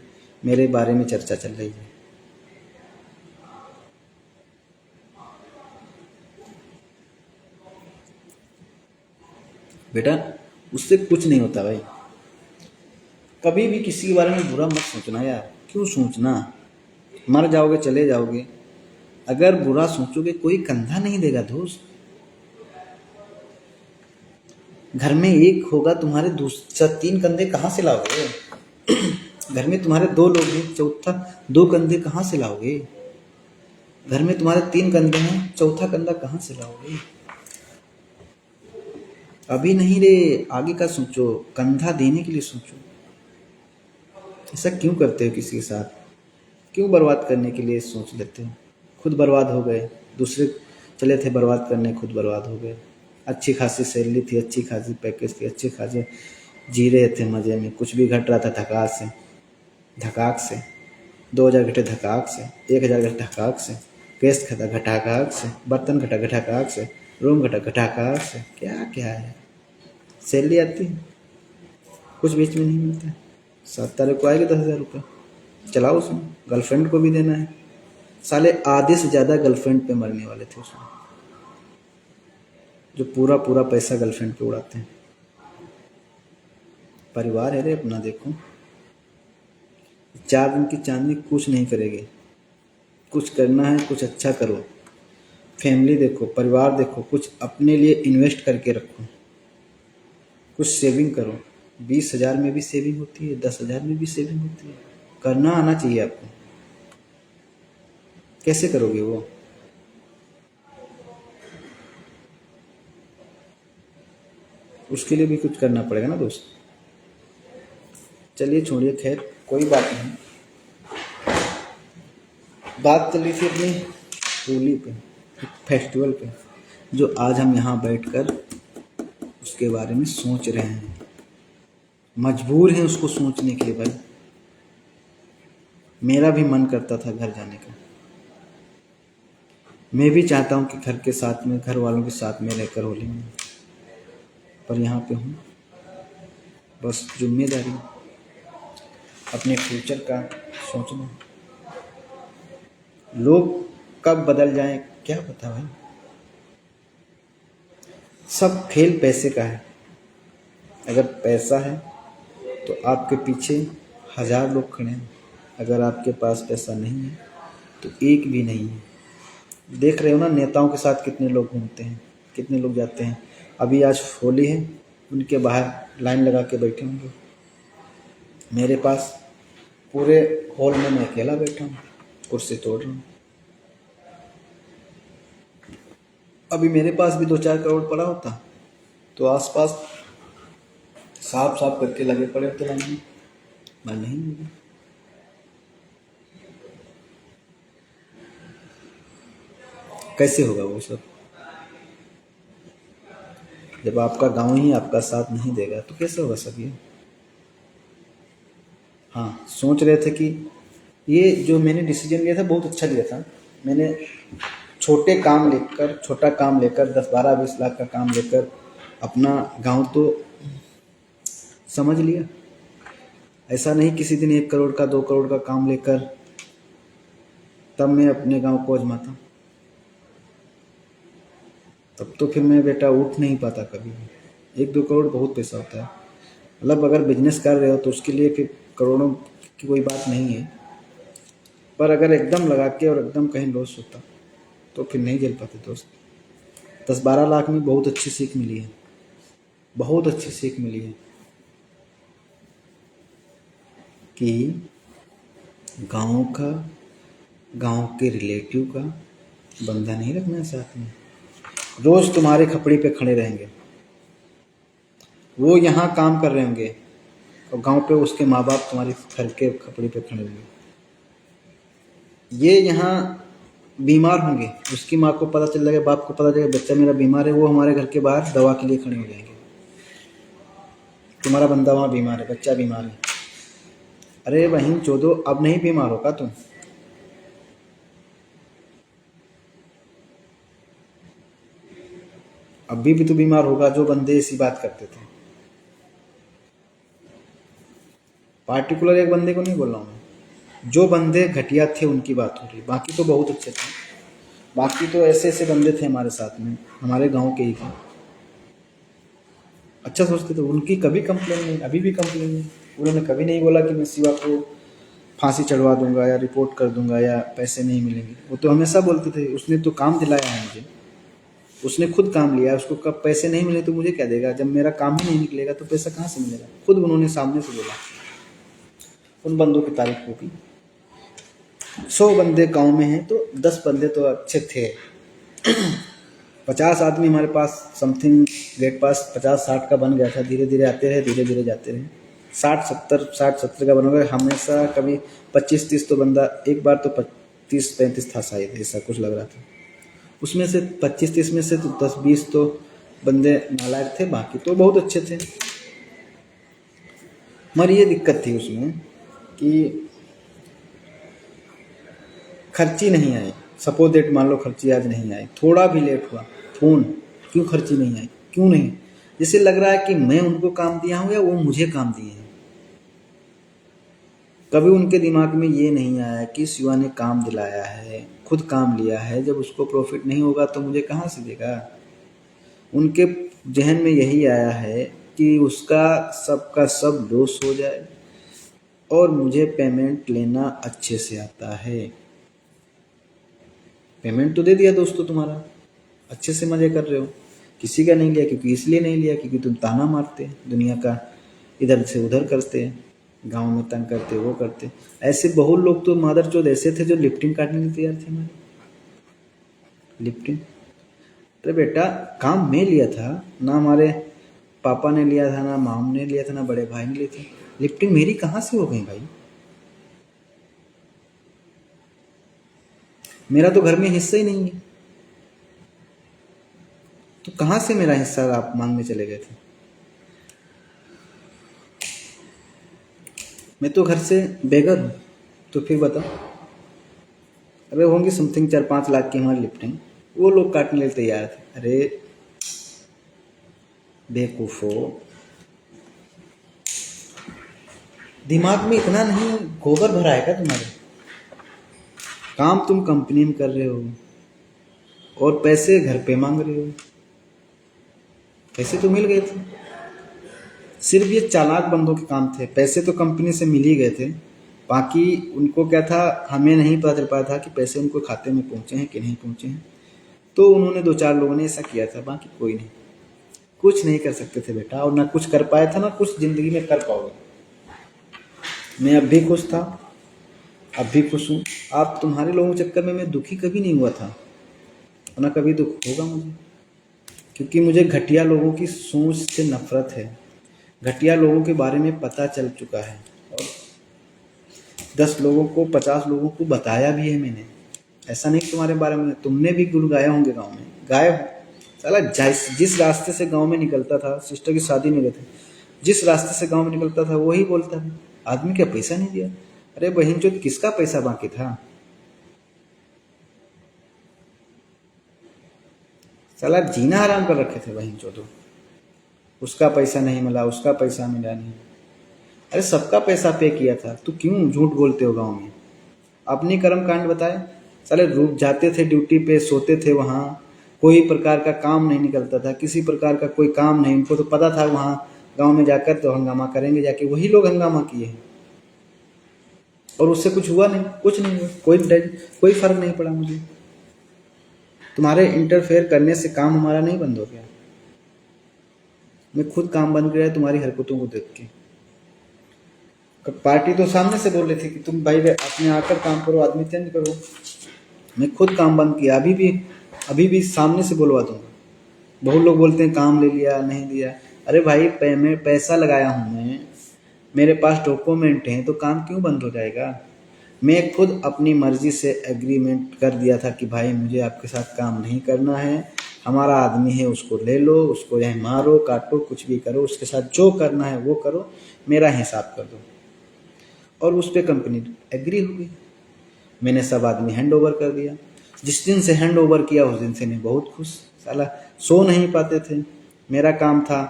मेरे बारे में चर्चा चल रही है। बेटा उससे कुछ नहीं होता भाई। कभी भी किसी के बारे में बुरा मत सोचना यार, क्यों सोचना? मर जाओगे, चले जाओगे। अगर बुरा सोचोगे कोई कंधा नहीं देगा दोस्त। घर में एक होगा, तुम्हारे दूसरा 3 कंधे कहाँ से लाओगे? घर में तुम्हारे 2 लोग हैं, चौथा 2 कंधे कहाँ से लाओगे? घर में तुम्हारे 3 कंधे हैं, चौथा कंधा कहाँ से लाओगे? अभी नहीं रे, आगे का सोचो, कंधा देने के लिए सोचो। ऐसा क्यों करते हो किसी के साथ? क्यों बर्बाद करने के लिए सोच लेते हो? खुद बर्बाद हो गए, दूसरे चले थे बर्बाद करने, खुद बर्बाद हो गए। अच्छी खासी सैलरी थी, अच्छी खासी पैकेज थी, अच्छे खासे जी रहे थे मज़े में, कुछ भी घट रहा था धकाक से 2000 घटे धकाक से, 1000 घटे धकाक से, गैस घटा घटाकाक से, बर्तन घटा घटाकाक से, रूम घटा घटाकाक से, क्या क्या है। सैलरी आती है, कुछ बीच में नहीं मिलता है। 7 तारीख को आएगी 10,000 रुपये, चलाओ उसमें, गर्लफ्रेंड को भी देना है। साले आधे से ज़्यादा गर्लफ्रेंड पे मरने वाले थे उसमें, जो पूरा पूरा पैसा गर्लफ्रेंड पे उड़ाते हैं। परिवार है रे अपना, देखो। 4 दिन की चांदनी कुछ नहीं करेगी। कुछ करना है, कुछ अच्छा करो, फैमिली देखो, परिवार देखो, कुछ अपने लिए इन्वेस्ट करके रखो, कुछ सेविंग करो। 20,000 में भी सेविंग होती है, 10,000 में भी सेविंग होती है। करना आना चाहिए आपको। कैसे करोगे वो? उसके लिए भी कुछ करना पड़ेगा ना दोस्त। चलिए छोड़िए, खैर कोई बात नहीं। बात चल रही थी अपनी होली पे, फेस्टिवल पे, जो आज हम यहाँ बैठकर उसके बारे में सोच रहे हैं, मजबूर हैं उसको सोचने के लिए। भाई मेरा भी मन करता था घर जाने का, मैं भी चाहता हूँ कि घर के साथ में, घर वालों के साथ में रहकर होली में, पर यहाँ पे हूँ। बस जिम्मेदारी, अपने फ्यूचर का सोचना। लोग कब बदल जाएं क्या पता भाई। सब खेल पैसे का है। अगर पैसा है तो आपके पीछे 1000 लोग खड़े हैं, अगर आपके पास पैसा नहीं है तो एक भी नहीं है। देख रहे हो ना, नेताओं के साथ कितने लोग घूमते हैं, कितने लोग जाते हैं। अभी आज होली है, उनके बाहर लाइन लगा के बैठे होंगे। मेरे पास पूरे हॉल में मैं अकेला बैठा हूँ, कुर्सी तोड़ रहा हूँ। अभी मेरे पास भी 2-4 करोड़ पड़ा होता तो आसपास साफ साफ करके लगे पड़े होते लाइन में, मैं नहीं लगी। कैसे होगा वो सब? जब आपका गांव ही आपका साथ नहीं देगा तो कैसे होगा सब ये? हाँ, सोच रहे थे कि ये जो मैंने डिसीजन लिया था बहुत अच्छा लिया था। मैंने छोटा काम लेकर 10-12-20 लाख का काम लेकर अपना गांव तो समझ लिया। ऐसा नहीं किसी दिन 1 करोड़ का 2 करोड़ का काम लेकर तब मैं अपने गांव को आजमाता, तब तो फिर मैं बेटा उठ नहीं पाता कभी भी। 1-2 करोड़ बहुत पैसा होता है। मतलब अगर बिजनेस कर रहे हो तो उसके लिए फिर करोड़ों की कोई बात नहीं है, पर अगर एकदम लगा के और एकदम कहीं लॉस होता तो फिर नहीं झेल पाते दोस्त। 10-12 लाख में बहुत अच्छी सीख मिली है, बहुत अच्छी सीख मिली है कि गांव के रिलेटिव का बंदा नहीं रखना है साथ में। रोज तुम्हारे खपड़ी पे खड़े रहेंगे, वो यहाँ काम कर रहे होंगे और गांव पे उसके माँ बाप तुम्हारे घर के खपड़ी पे खड़े होंगे। ये यहाँ बीमार होंगे, उसकी माँ को पता चल जाएगा, बाप को पता चलेगा बच्चा मेरा बीमार है, वो हमारे घर के बाहर दवा के लिए खड़े हो जाएंगे। तुम्हारा बंदा वहाँ बीमार है, बच्चा बीमार है। अरे वहीं चोदो, अब नहीं बीमार होगा तुम। अभी भी तो बीमार होगा। जो बंदे ऐसी बात करते थे, पार्टिकुलर एक बंदे को नहीं बोल रहा हूँ मैं, जो बंदे घटिया थे उनकी बात हो रही, बाकी तो बहुत अच्छे थे। बाकी तो ऐसे ऐसे बंदे थे हमारे साथ में, हमारे गांव के ही थे, अच्छा सोचते थे। उनकी कभी कंप्लेन नहीं, अभी भी कंप्लेन नहीं। उन्होंने कभी नहीं बोला कि मैं शिवा को फांसी चढ़वा दूंगा या रिपोर्ट कर दूंगा या पैसे नहीं मिलेंगे। वो तो हमेशा बोलते थे उसने तो काम दिलाया है मुझे, उसने खुद काम लिया, उसको कब पैसे नहीं मिले तो मुझे क्या देगा? जब मेरा काम ही नहीं निकलेगा तो पैसा कहाँ से मिलेगा? खुद उन्होंने सामने से बोला। उन बंदों की तारीफ होगी। 100 बंदे गांव में हैं तो 10 बंदे तो अच्छे थे। 50 आदमी हमारे पास समथिंग गेट पास 50-60 का बन गया था। धीरे धीरे आते रहे, धीरे धीरे जाते रहे। 60-70 का बन गया हमेशा। कभी 25-30 तो बंदा, एक बार तो 30-35 था शायद, ऐसा कुछ लग रहा था। उसमें से 25-30 में से तो 10-20 तो बंदे नालायक थे, बाकी तो बहुत अच्छे थे। मगर ये दिक्कत थी उसमें कि खर्ची नहीं आई। सपोज डेट मान लो खर्ची आज नहीं आई, थोड़ा भी लेट हुआ, फोन क्यों खर्ची नहीं आई, क्यों नहीं? जैसे लग रहा है कि मैं उनको काम दिया हूँ या वो मुझे काम दिए हैं। कभी उनके दिमाग में ये नहीं आया कि शिवा ने काम दिलाया है, खुद काम लिया है, जब उसको प्रॉफिट नहीं होगा तो मुझे कहाँ से देगा। उनके जहन में यही आया है कि उसका सबका सब लॉस हो जाए, और मुझे पेमेंट लेना अच्छे से आता है। पेमेंट तो दे दिया दोस्तों तुम्हारा, अच्छे से मजे कर रहे हो। किसी का नहीं लिया क्योंकि इसलिए नहीं लिया क्योंकि तुम ताना मारते, दुनिया का इधर से उधर करते, गांव में तंग करते, वो करते। ऐसे बहुत लोग तो मादरचोद ऐसे थे जो लिफ्टिंग काटने नहीं तैयार थे हमारे। लिफ्टिंग, अरे बेटा काम में लिया था ना, हमारे पापा ने लिया था ना, माम ने लिया था ना, बड़े भाई ने लिए थे। लिफ्टिंग मेरी कहाँ से हो गई भाई? मेरा तो घर में हिस्सा ही नहीं है, तो कहाँ से मेरा हिस्सा आप मांगने चले गए थे? मैं तो घर से बेघर हूँ, तो फिर बताओ। अरे होंगी समथिंग 4-5 लाख की हमारी लिफ्टिंग, वो लोग काटने के लिए तैयार थे। अरे बेवकूफ़ो, दिमाग में इतना नहीं गोबर भरा है क्या तुम्हारे? काम तुम कंपनी में कर रहे हो और पैसे घर पे मांग रहे हो। पैसे तो मिल गए थे, सिर्फ ये चालाक बंदों के काम थे। पैसे तो कंपनी से मिल ही गए थे, बाकी उनको क्या था, हमें नहीं पता चल पाया था कि पैसे उनको खाते में पहुंचे हैं कि नहीं पहुंचे हैं। तो उन्होंने 2-4 लोगों ने ऐसा किया था, बाकी कोई नहीं। कुछ नहीं कर सकते थे बेटा, और ना कुछ कर पाए थे ना कुछ जिंदगी में कर पाओगे। मैं अब भी खुश था, अब भी खुश हूँ। आप तुम्हारे लोगों के चक्कर में मैं दुखी कभी नहीं हुआ था, और ना कभी दुख होगा मुझे, क्योंकि मुझे घटिया लोगों की सोच से नफरत है। घटिया लोगों के बारे में पता चल चुका है, और 10 लोगों को 50 लोगों को बताया भी है मैंने। ऐसा नहीं तुम्हारे बारे में, तुमने भी गुल गाए होंगे गाँव में, गाए हो। साला जिस रास्ते से गांव में निकलता था, सिस्टर की शादी में गए थे, जिस रास्ते से गांव में निकलता था वही बोलता था, आदमी क्या पैसा नहीं दिया? अरे बहन चोद, किसका पैसा बाकी था? साला जीना हराम कर रखे थे बहन चोदो। उसका पैसा नहीं मिला, उसका पैसा मिला नहीं। अरे सबका पैसा पे किया था, तो क्यों झूठ बोलते हो गाँव में? अपनी कर्म कांड बताए। साले रुक जाते थे ड्यूटी पे, सोते थे वहाँ, कोई प्रकार का काम नहीं निकलता था, किसी प्रकार का कोई काम नहीं। उनको तो पता था वहाँ गांव में जाकर तो हंगामा करेंगे, जाके वही लोग हंगामा किए हैं, और उससे कुछ हुआ नहीं, कुछ नहीं हुआ, कोई फर्क नहीं पड़ा मुझे। तुम्हारे इंटरफेयर करने से काम हमारा नहीं बंद हो गया। मैं खुद काम बंद किया तुम्हारी हरकतों को देख के। पार्टी तो सामने से बोल रही थी कि तुम भाई अपने आकर काम करो, आदमी चेंज करो। मैं खुद काम बंद किया, अभी भी सामने से बुलवा दूंगा। बहुत लोग बोलते हैं काम ले लिया, नहीं दिया। अरे भाई मैं पैसा लगाया हूँ, मैं मेरे पास डॉक्यूमेंट हैं, तो काम क्यों बंद हो जाएगा? मैं खुद अपनी मर्जी से एग्रीमेंट कर दिया था कि भाई मुझे आपके साथ काम नहीं करना है, हमारा आदमी है उसको ले लो, उसको यहाँ मारो काटो कुछ भी करो, उसके साथ जो करना है वो करो, मेरा हिसाब कर दो। और उस पर कंपनी एग्री हो गई। मैंने सब आदमी हैंड ओवर कर दिया। जिस दिन से हैंड ओवर किया उस दिन से मैं बहुत खुश। साला सो नहीं पाते थे, मेरा काम था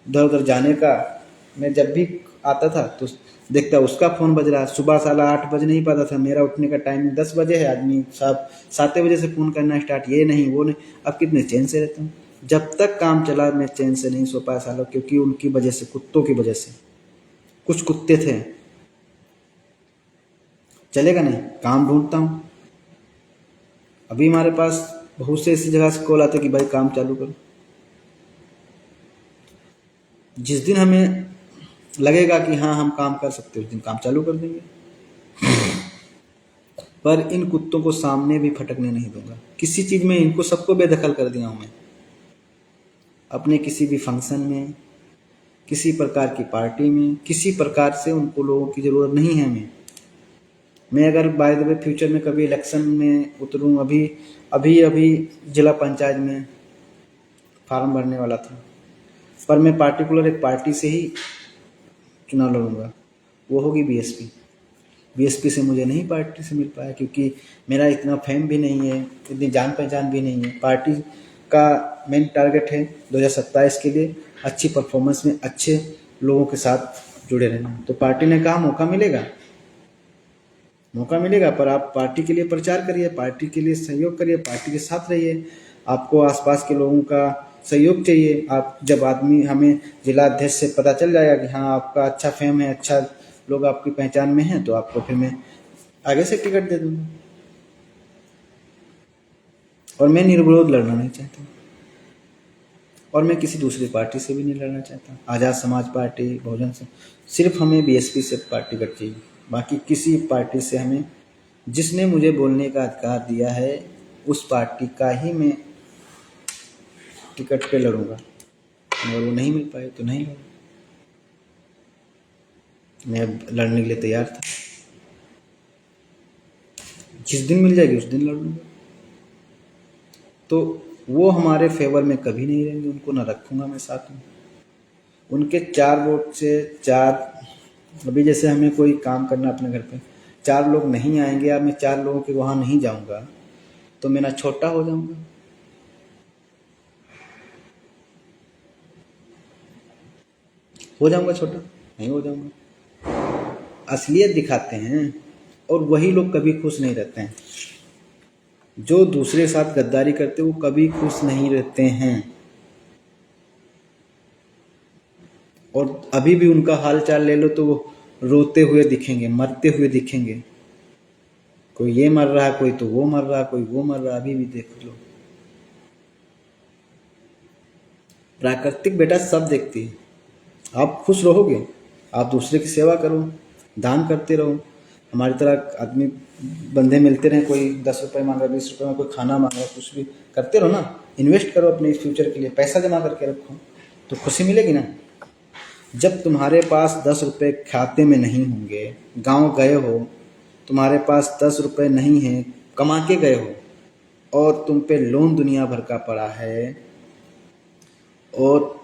इधर उधर जाने का। मैं जब भी आता था तो देखता उसका फ़ोन बज रहा। सुबह साला 8 बजे नहीं पाता था, मेरा उठने का टाइम 10 बजे है, आदमी साहब 7 बजे से फ़ोन करना स्टार्ट, ये नहीं वो नहीं। अब कितने चैन से रहता हूँ। जब तक काम चला मैं चैन से नहीं सो पाया सालों, क्योंकि उनकी वजह से, कुत्तों की वजह से। कुछ कुत्ते थे। चलेगा नहीं, काम ढूंढता हूँ। अभी हमारे पास बहुत से ऐसी जगह से कॉल आते कि भाई काम चालू करो। जिस दिन हमें लगेगा कि हाँ हम काम कर सकते हैं, उस दिन काम चालू कर देंगे। पर इन कुत्तों को सामने भी फटकने नहीं दूंगा किसी चीज़ में। इनको सबको बेदखल कर दिया हूँ मैं। अपने किसी भी फंक्शन में, किसी प्रकार की पार्टी में, किसी प्रकार से उनको लोगों की ज़रूरत नहीं है। मैं अगर बाय द वे फ्यूचर में कभी इलेक्शन में उतरूँ, अभी जिला पंचायत में फार्म भरने वाला था, पर मैं पार्टिकुलर एक पार्टी से ही चुनाव लड़ूंगा, वो होगी बीएसपी। बीएसपी से मुझे नहीं पार्टी से मिल पाया, क्योंकि मेरा इतना फेम भी नहीं है, इतनी जान पहचान भी नहीं है। पार्टी का मेन टारगेट है 2027 के लिए अच्छी परफॉर्मेंस में अच्छे लोगों के साथ जुड़े रहना। तो पार्टी ने कहा मौका मिलेगा, पर आप पार्टी के लिए प्रचार करिए, पार्टी के लिए सहयोग करिए, पार्टी के साथ रहिए। आपको आसपास के लोगों का सहयोग चाहिए। आप जब आदमी, हमें जिला अध्यक्ष से पता चल जाएगा कि हाँ आपका अच्छा फेम है, अच्छा लोग आपकी पहचान में हैं तो आपको फिर मैं आगे से टिकट दे दूंगा। और मैं निर्विरोध लड़ना नहीं चाहता, और मैं किसी दूसरी पार्टी से भी नहीं लड़ना चाहता। आज़ाद समाज पार्टी, बहुजन से, सिर्फ हमें बीएसपी से पार्टी कट चाहिए। बाकी किसी पार्टी से हमें, जिसने मुझे बोलने का अधिकार दिया है उस पार्टी का ही मैं टिकट पे लड़ूंगा। अगर वो नहीं मिल पाए तो नहीं लड़ूंगा। मैं अब लड़ने के लिए तैयार था, जिस दिन मिल जाएगी उस दिन लड़ूंगा। तो वो हमारे फेवर में कभी नहीं रहेंगे, उनको ना रखूंगा मैं साथ में। उनके 4 वोट से 4, अभी जैसे हमें कोई काम करना अपने घर पे, 4 लोग नहीं आएंगे या मैं 4 लोगों के वहाँ नहीं जाऊंगा तो मैं ना छोटा हो जाऊंगा, हो जाऊंगा छोटा, नहीं हो जाऊंगा। असलियत दिखाते हैं और वही लोग कभी खुश नहीं रहते हैं। जो दूसरे के साथ गद्दारी करते वो कभी खुश नहीं रहते हैं। और अभी भी उनका हाल चाल ले लो तो वो रोते हुए दिखेंगे, मरते हुए दिखेंगे। कोई ये मर रहा, कोई तो वो मर रहा, कोई वो मर रहा, अभी भी देख लो। प्राकृतिक बेटा सब देखती है। आप खुश रहोगे, आप दूसरे की सेवा करो, दान करते रहो। हमारी तरह आदमी बंदे मिलते रहे, कोई 10 रुपये मांग रहा, 20 रुपये में कोई खाना मांग रहा, कुछ भी करते रहो ना। इन्वेस्ट करो अपने फ्यूचर के लिए, पैसा जमा करके रखो तो खुशी मिलेगी ना। जब तुम्हारे पास 10 रुपये खाते में नहीं होंगे, गांव गए हो, तुम्हारे पास 10 रुपये नहीं है, कमा के गए हो और तुम पे लोन दुनिया भर का पड़ा है और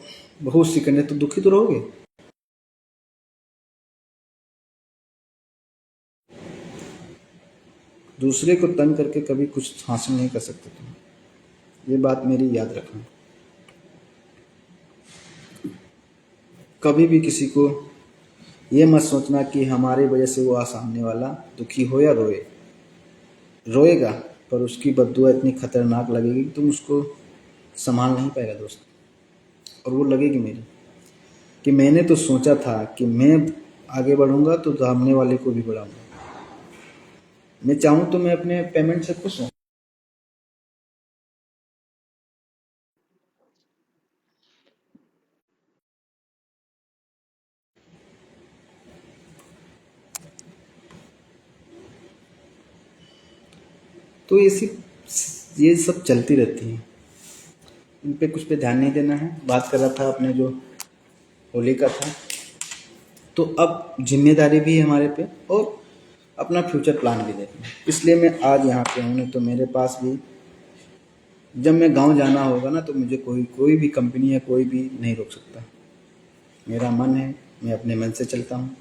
बहुत सी करने, तो दुखी तो रहोगे। दूसरे को तंग करके कभी कुछ हासिल नहीं कर सकते तुम, ये बात मेरी याद रखना। कभी भी किसी को ये मत सोचना कि हमारी वजह से वो सामने वाला दुखी हो या रोए। रोएगा पर उसकी बद्दुआ इतनी खतरनाक लगेगी कि तुम उसको संभाल नहीं पाएगा दोस्त। और वो लगेगी मेरी कि मैंने तो सोचा था कि मैं आगे बढ़ूंगा तो सामने वाले को भी बढ़ाऊंगा। मैं चाहूँ तो मैं अपने पेमेंट से खुश हूँ। तो ये सब चलती रहती है, इन पे कुछ पे ध्यान नहीं देना है। बात कर रहा था अपने जो होली का था, तो अब जिम्मेदारी भी है हमारे पे और अपना फ्यूचर प्लान भी देखना है। इसलिए मैं आज यहाँ पे हूँ, नहीं तो मेरे पास भी जब मैं गांव जाना होगा ना तो मुझे कोई कोई भी कंपनी या कोई भी नहीं रोक सकता। मेरा मन है, मैं अपने मन से चलता हूँ,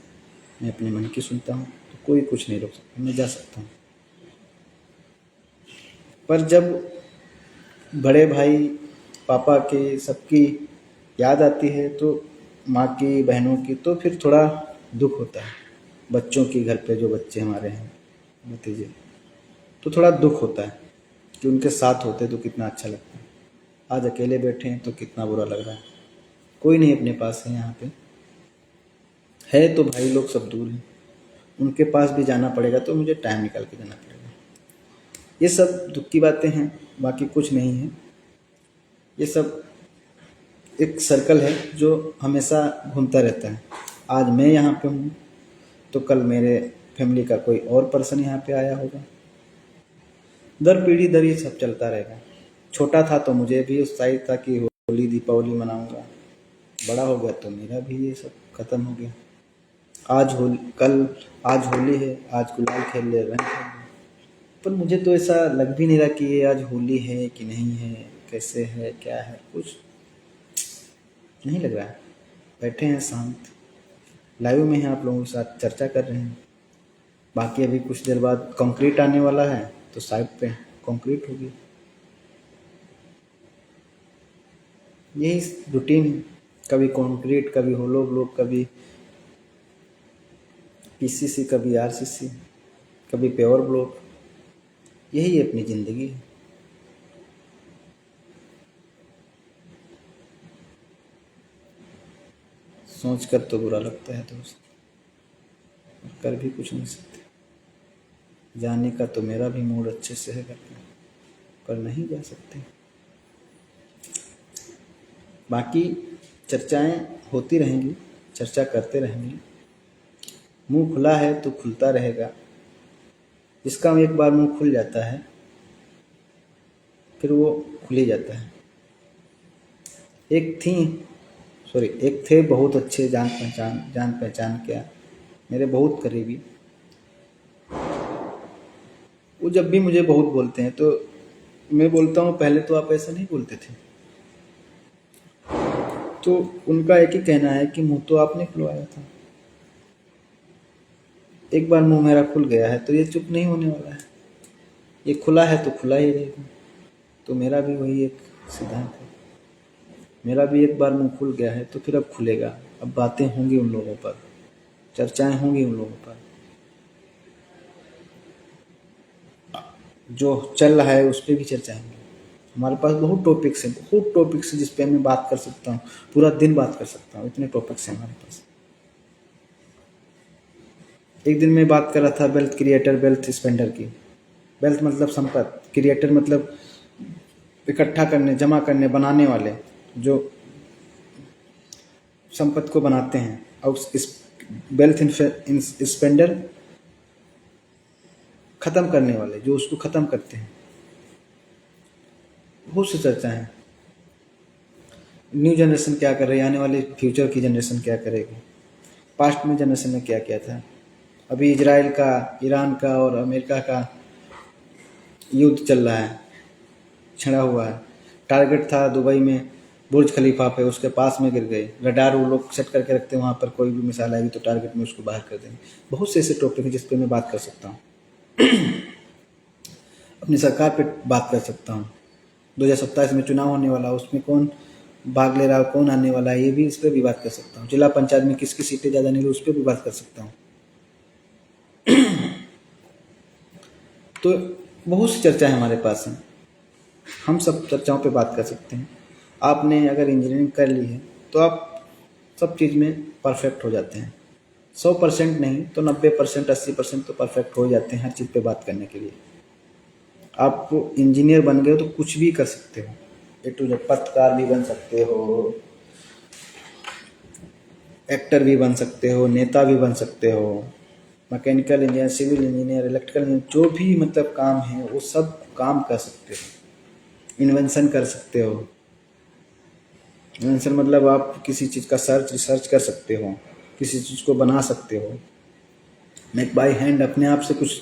मैं अपने मन की सुनता हूँ, तो कोई कुछ नहीं रोक सकता, मैं जा सकता हूँ। पर जब बड़े भाई पापा के सबकी याद आती है तो माँ की, बहनों की, तो फिर थोड़ा दुख होता है। बच्चों की, घर पे जो बच्चे हमारे हैं, भतीजे, तो थोड़ा दुख होता है कि उनके साथ होते तो कितना अच्छा लगता है। आज अकेले बैठे हैं तो कितना बुरा लग रहा है। कोई नहीं अपने पास है, यहाँ पे है तो भाई लोग सब दूर हैं, उनके पास भी जाना पड़ेगा तो मुझे टाइम निकाल के जाना पड़ेगा। ये सब दुख की बातें हैं, बाकी कुछ नहीं है। ये सब एक सर्कल है जो हमेशा घूमता रहता है। आज मैं यहाँ पे हूँ तो कल मेरे फैमिली का कोई और पर्सन यहाँ पे आया होगा। दर पीढ़ी दर ये सब चलता रहेगा। छोटा था तो मुझे भी उत्साहित था कि होली दीपावली मनाऊंगा, बड़ा हो गया तो मेरा भी ये सब खत्म हो गया। आज होली, कल आज होली है, आज गुलाल खेल ले, रंग खेल ले। पर मुझे तो ऐसा लग भी नहीं रहा कि ये आज होली है कि नहीं है, कैसे है, क्या है, कुछ नहीं लग रहा है। बैठे हैं शांत, लाइव में हैं, आप लोगों के साथ चर्चा कर रहे हैं। बाकी अभी कुछ देर बाद कंक्रीट आने वाला है तो साइड पे कंक्रीट होगी। यही रूटीन है, कभी कंक्रीट, कभी होलो ब्लॉक, कभी पीसीसी, कभी आरसीसी, कभी प्योर ब्लॉक। यही अपनी ज़िंदगी है। सोच कर तो बुरा लगता है दोस्त। कर भी कुछ नहीं सकते। जाने का तो मेरा भी मूड अच्छे से है करके, पर नहीं जा सकते। बाकी चर्चाएं होती रहेंगी, चर्चा करते रहेंगे। मुंह खुला है तो खुलता रहेगा। जिसका एक बार मुंह खुल जाता है फिर वो खुल ही जाता है। एक थे बहुत अच्छे जान पहचान क्या, मेरे बहुत करीबी। वो जब भी मुझे बहुत बोलते हैं तो मैं बोलता हूँ पहले तो आप ऐसा नहीं बोलते थे। तो उनका एक ही कहना है कि मुंह तो आपने खुलवाया था। एक बार मुंह मेरा खुल गया है तो ये चुप नहीं होने वाला है। ये खुला है तो खुला ही रहेगा। तो मेरा भी वही एक सिद्धांत है। मेरा भी एक बार मुंह खुल गया है तो फिर अब खुलेगा। अब बातें होंगी उन लोगों पर, चर्चाएं होंगी उन लोगों पर। जो चल रहा है उस पर भी चर्चा होंगी। हमारे पास बहुत टॉपिक्स हैं जिस पे मैं बात कर सकता हूँ, पूरा दिन बात कर सकता हूँ, इतने टॉपिक्स हैं हमारे पास। एक दिन मैं बात कर रहा था वेल्थ क्रिएटर, वेल्थ स्पेंडर की। वेल्थ मतलब संपत्ति, क्रिएटर मतलब इकट्ठा करने, जमा करने, बनाने वाले, जो संपत्ति को बनाते हैं। और इस वेल्थ स्पेंडर खत्म करने वाले, जो उसको खत्म करते हैं। बहुत सी चर्चा है। न्यू जनरेशन क्या कर रही है, आने वाले फ्यूचर की जनरेशन क्या करेगी, पास्ट में जनरेशन ने क्या किया था। अभी इजराइल का, ईरान का और अमेरिका का युद्ध चल रहा है, छिड़ा हुआ है। टारगेट था दुबई में बुर्ज खलीफा पे, उसके पास में गिर गए। रडार वो लोग सेट करके रखते हैं, वहाँ पर कोई भी मिसाइल आएगी तो टारगेट में उसको बाहर कर देंगे। बहुत से ऐसे टॉपिक हैं जिस पे मैं बात कर सकता हूँ। अपनी सरकार पे बात कर सकता हूँ। 2027 में चुनाव होने वाला, उसमें कौन भाग ले रहा है, कौन आने वाला है, ये भी, इस पर भी बात कर सकता हूँ। जिला पंचायत में किसकी सीटें ज़्यादा नहीं, उस पर भी बात कर सकता हूँ। तो बहुत सी चर्चाएं हमारे पास हैं, हम सब चर्चाओं पे बात कर सकते हैं। आपने अगर इंजीनियरिंग कर ली है तो आप सब चीज़ में परफेक्ट हो जाते हैं। 100% नहीं तो 90%, 80% तो परफेक्ट हो जाते हैं हर चीज़ पे बात करने के लिए। आप इंजीनियर बन गए तो कुछ भी कर सकते हो, ए टू जेड। पत्रकार भी बन सकते हो, एक्टर भी बन सकते हो, नेता भी बन सकते हो, mechanical engineer, civil engineer, electrical engineer, जो भी मतलब काम है वो सब काम कर सकते हो। इन्वेंशन कर सकते हो। इन्वेंशन मतलब आप किसी चीज़ का रिसर्च कर सकते हो, किसी चीज़ को बना सकते हो, मेक बाय हैंड अपने आप से कुछ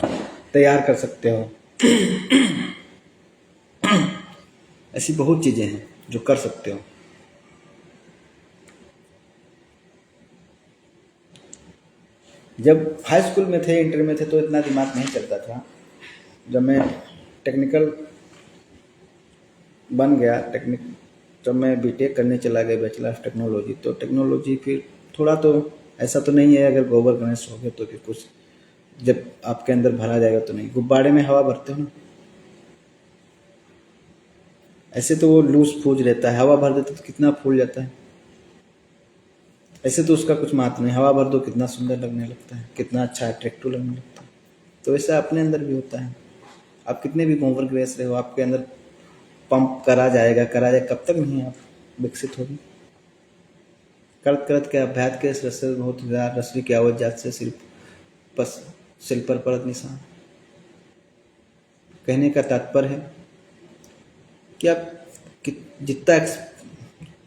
तैयार कर सकते हो। ऐसी बहुत चीज़ें हैं जो कर सकते हो। जब हाई स्कूल में थे, इंटर में थे तो इतना दिमाग नहीं चलता था। जब मैं टेक्निकल बन गया, जब मैं बीटेक करने चला गया, बैचलर ऑफ टेक्नोलॉजी, तो टेक्नोलॉजी फिर थोड़ा तो ऐसा तो नहीं है अगर गोबर गणेश हो गए तो फिर कुछ जब आपके अंदर भरा जाएगा तो नहीं। गुब्बारे में हवा भरते हो ना, ऐसे तो वो लूज फूज रहता है, हवा भर देते तो कितना फूल जाता है। ऐसे तो उसका कुछ महत्व नहीं, हवा भर दो कितना सुंदर लगने लगता है, कितना अच्छा अट्रैक्टिव लगने लगता है। तो ऐसा अपने अंदर भी होता है। आप कितने भी गोबर गणेश रहे हो, आपके अंदर पंप करा जाएगा, कब तक नहीं आप विकसित होगी। करत करत के अभ्यास के रस बहुत रसरी की आवत जात से सिर्फ सिल पर परत निशान। कहने का तात्पर्य है कि आप जितना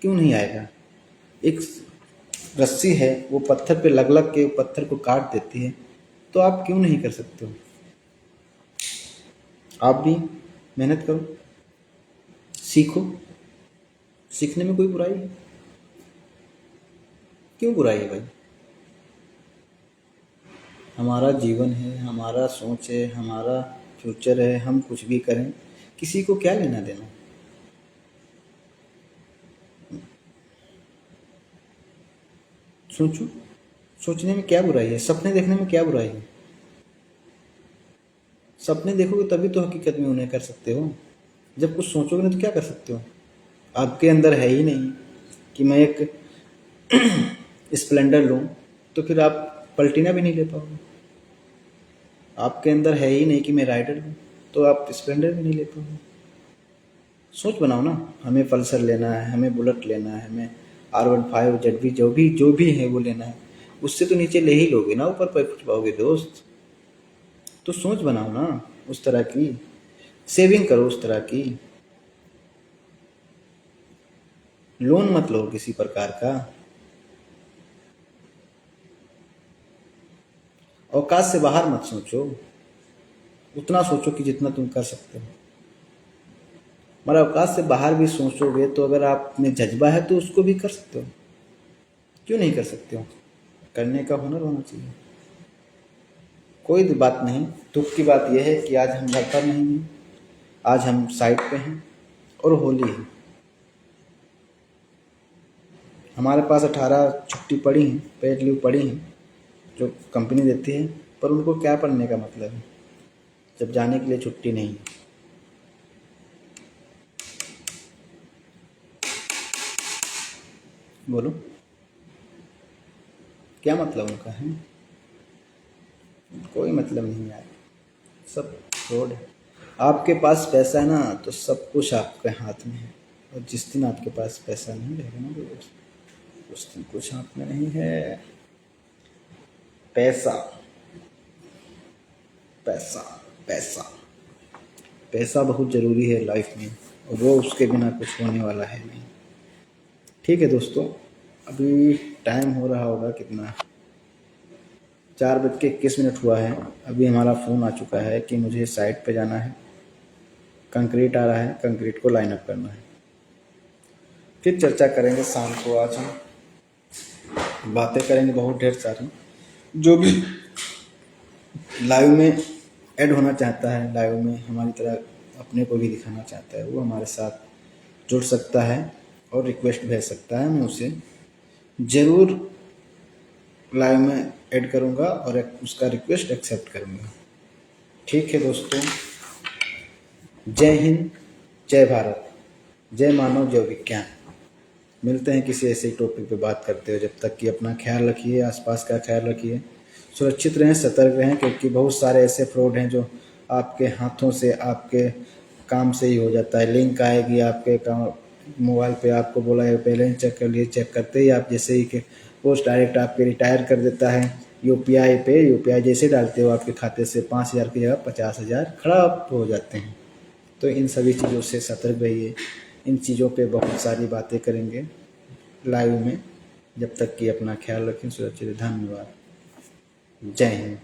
क्यों नहीं आएगा। एक रस्सी है, वो पत्थर पे लग लग के पत्थर को काट देती है, तो आप क्यों नहीं कर सकते हो। आप भी मेहनत करो, सीखो। सीखने में कोई बुराई है? क्यों बुराई है भाई? हमारा जीवन है, हमारा सोच है, हमारा फ्यूचर है, हम कुछ भी करें, किसी को क्या लेना देना। सोचो, सोचने में क्या बुराई है, सपने देखने में क्या बुराई है। सपने देखोगे तभी तो हकीकत में उन्हें कर सकते हो। जब कुछ सोचोगे नहीं तो क्या कर सकते हो। आपके अंदर है ही नहीं कि मैं एक स्प्लेंडर लूँ, तो फिर आप पलटीना भी नहीं ले पाओगे। आपके अंदर है ही नहीं कि मैं राइडर हूँ, तो आप स्प्लेंडर भी नहीं ले पाओगे। सोच बनाओ ना, हमें पल्सर लेना है, हमें बुलेट लेना है, हमें R15 ZB जो भी है वो लेना है, उससे तो नीचे ले ही लोगे ना, ऊपर पर कुछ पाओगे दोस्त। तो सोच बनाओ ना उस तरह की, सेविंग करो उस तरह की, लोन मत लो किसी प्रकार का। औकात से बाहर मत सोचो, उतना सोचो कि जितना तुम कर सकते हो। मगर औकात से बाहर भी सोचोगे तो अगर आप में जज्बा है तो उसको भी कर सकते हो, क्यों नहीं कर सकते हो? करने का हुनर होना चाहिए। कोई बात नहीं, दुख की बात यह है कि आज हम घर पर नहीं हैं, आज हम साइट पे हैं और होली है। हमारे पास 18 छुट्टी पड़ी हैं, पेड लीव पड़ी हैं जो कंपनी देती है, पर उनको क्या पढ़ने का मतलब है जब जाने के लिए छुट्टी नहीं है। बोलो क्या मतलब उनका है? कोई मतलब नहीं यार, सब फ्रॉड है। आपके पास पैसा है ना तो सब कुछ आपके हाथ में है, और जिस दिन आपके पास पैसा नहीं रहेगा ना दोस्त, उस दिन कुछ हाथ में नहीं है। पैसा पैसा पैसा पैसा बहुत ज़रूरी है लाइफ में, और वो उसके बिना कुछ होने वाला है नहीं। ठीक है दोस्तों, अभी टाइम हो रहा होगा कितना, 4:21 हुआ है। अभी हमारा फ़ोन आ चुका है कि मुझे साइट पे जाना है, कंक्रीट आ रहा है, कंक्रीट को लाइन अप करना है। फिर चर्चा करेंगे शाम को, आज हम बातें करेंगे बहुत ढेर सारी। जो भी लाइव में ऐड होना चाहता है, लाइव में हमारी तरह अपने को भी दिखाना चाहता है, वो हमारे साथ जुड़ सकता है और रिक्वेस्ट भेज सकता है। मैं उसे ज़रूर लाइव में ऐड करूँगा और उसका रिक्वेस्ट एक्सेप्ट करूँगा। ठीक है दोस्तों, जय हिंद, जय भारत, जय मानव, जय विज्ञान। मिलते हैं किसी ऐसे टॉपिक पे बात करते हुए। जब तक कि अपना ख्याल रखिए, आसपास का ख्याल रखिए, सुरक्षित रहें, सतर्क रहें, क्योंकि बहुत सारे ऐसे फ्रॉड हैं जो आपके हाथों से, आपके काम से ही हो जाता है। लिंक आएगी आपके मोबाइल पे, आपको बोला है बैलेंस चेक कर लिए, चेक करते ही आप जैसे ही कि पोस्ट डायरेक्ट आपके रिटायर कर देता है यूपीआई पे। यूपीआई जैसे डालते हो आपके खाते से 5,000 की जगह 50,000 खराब हो जाते हैं। तो इन सभी चीज़ों से सतर्क रहिए। इन चीज़ों पे बहुत सारी बातें करेंगे लाइव में। जब तक कि अपना ख्याल रखें, सुरक्षित। धन्यवाद, जय हिंद।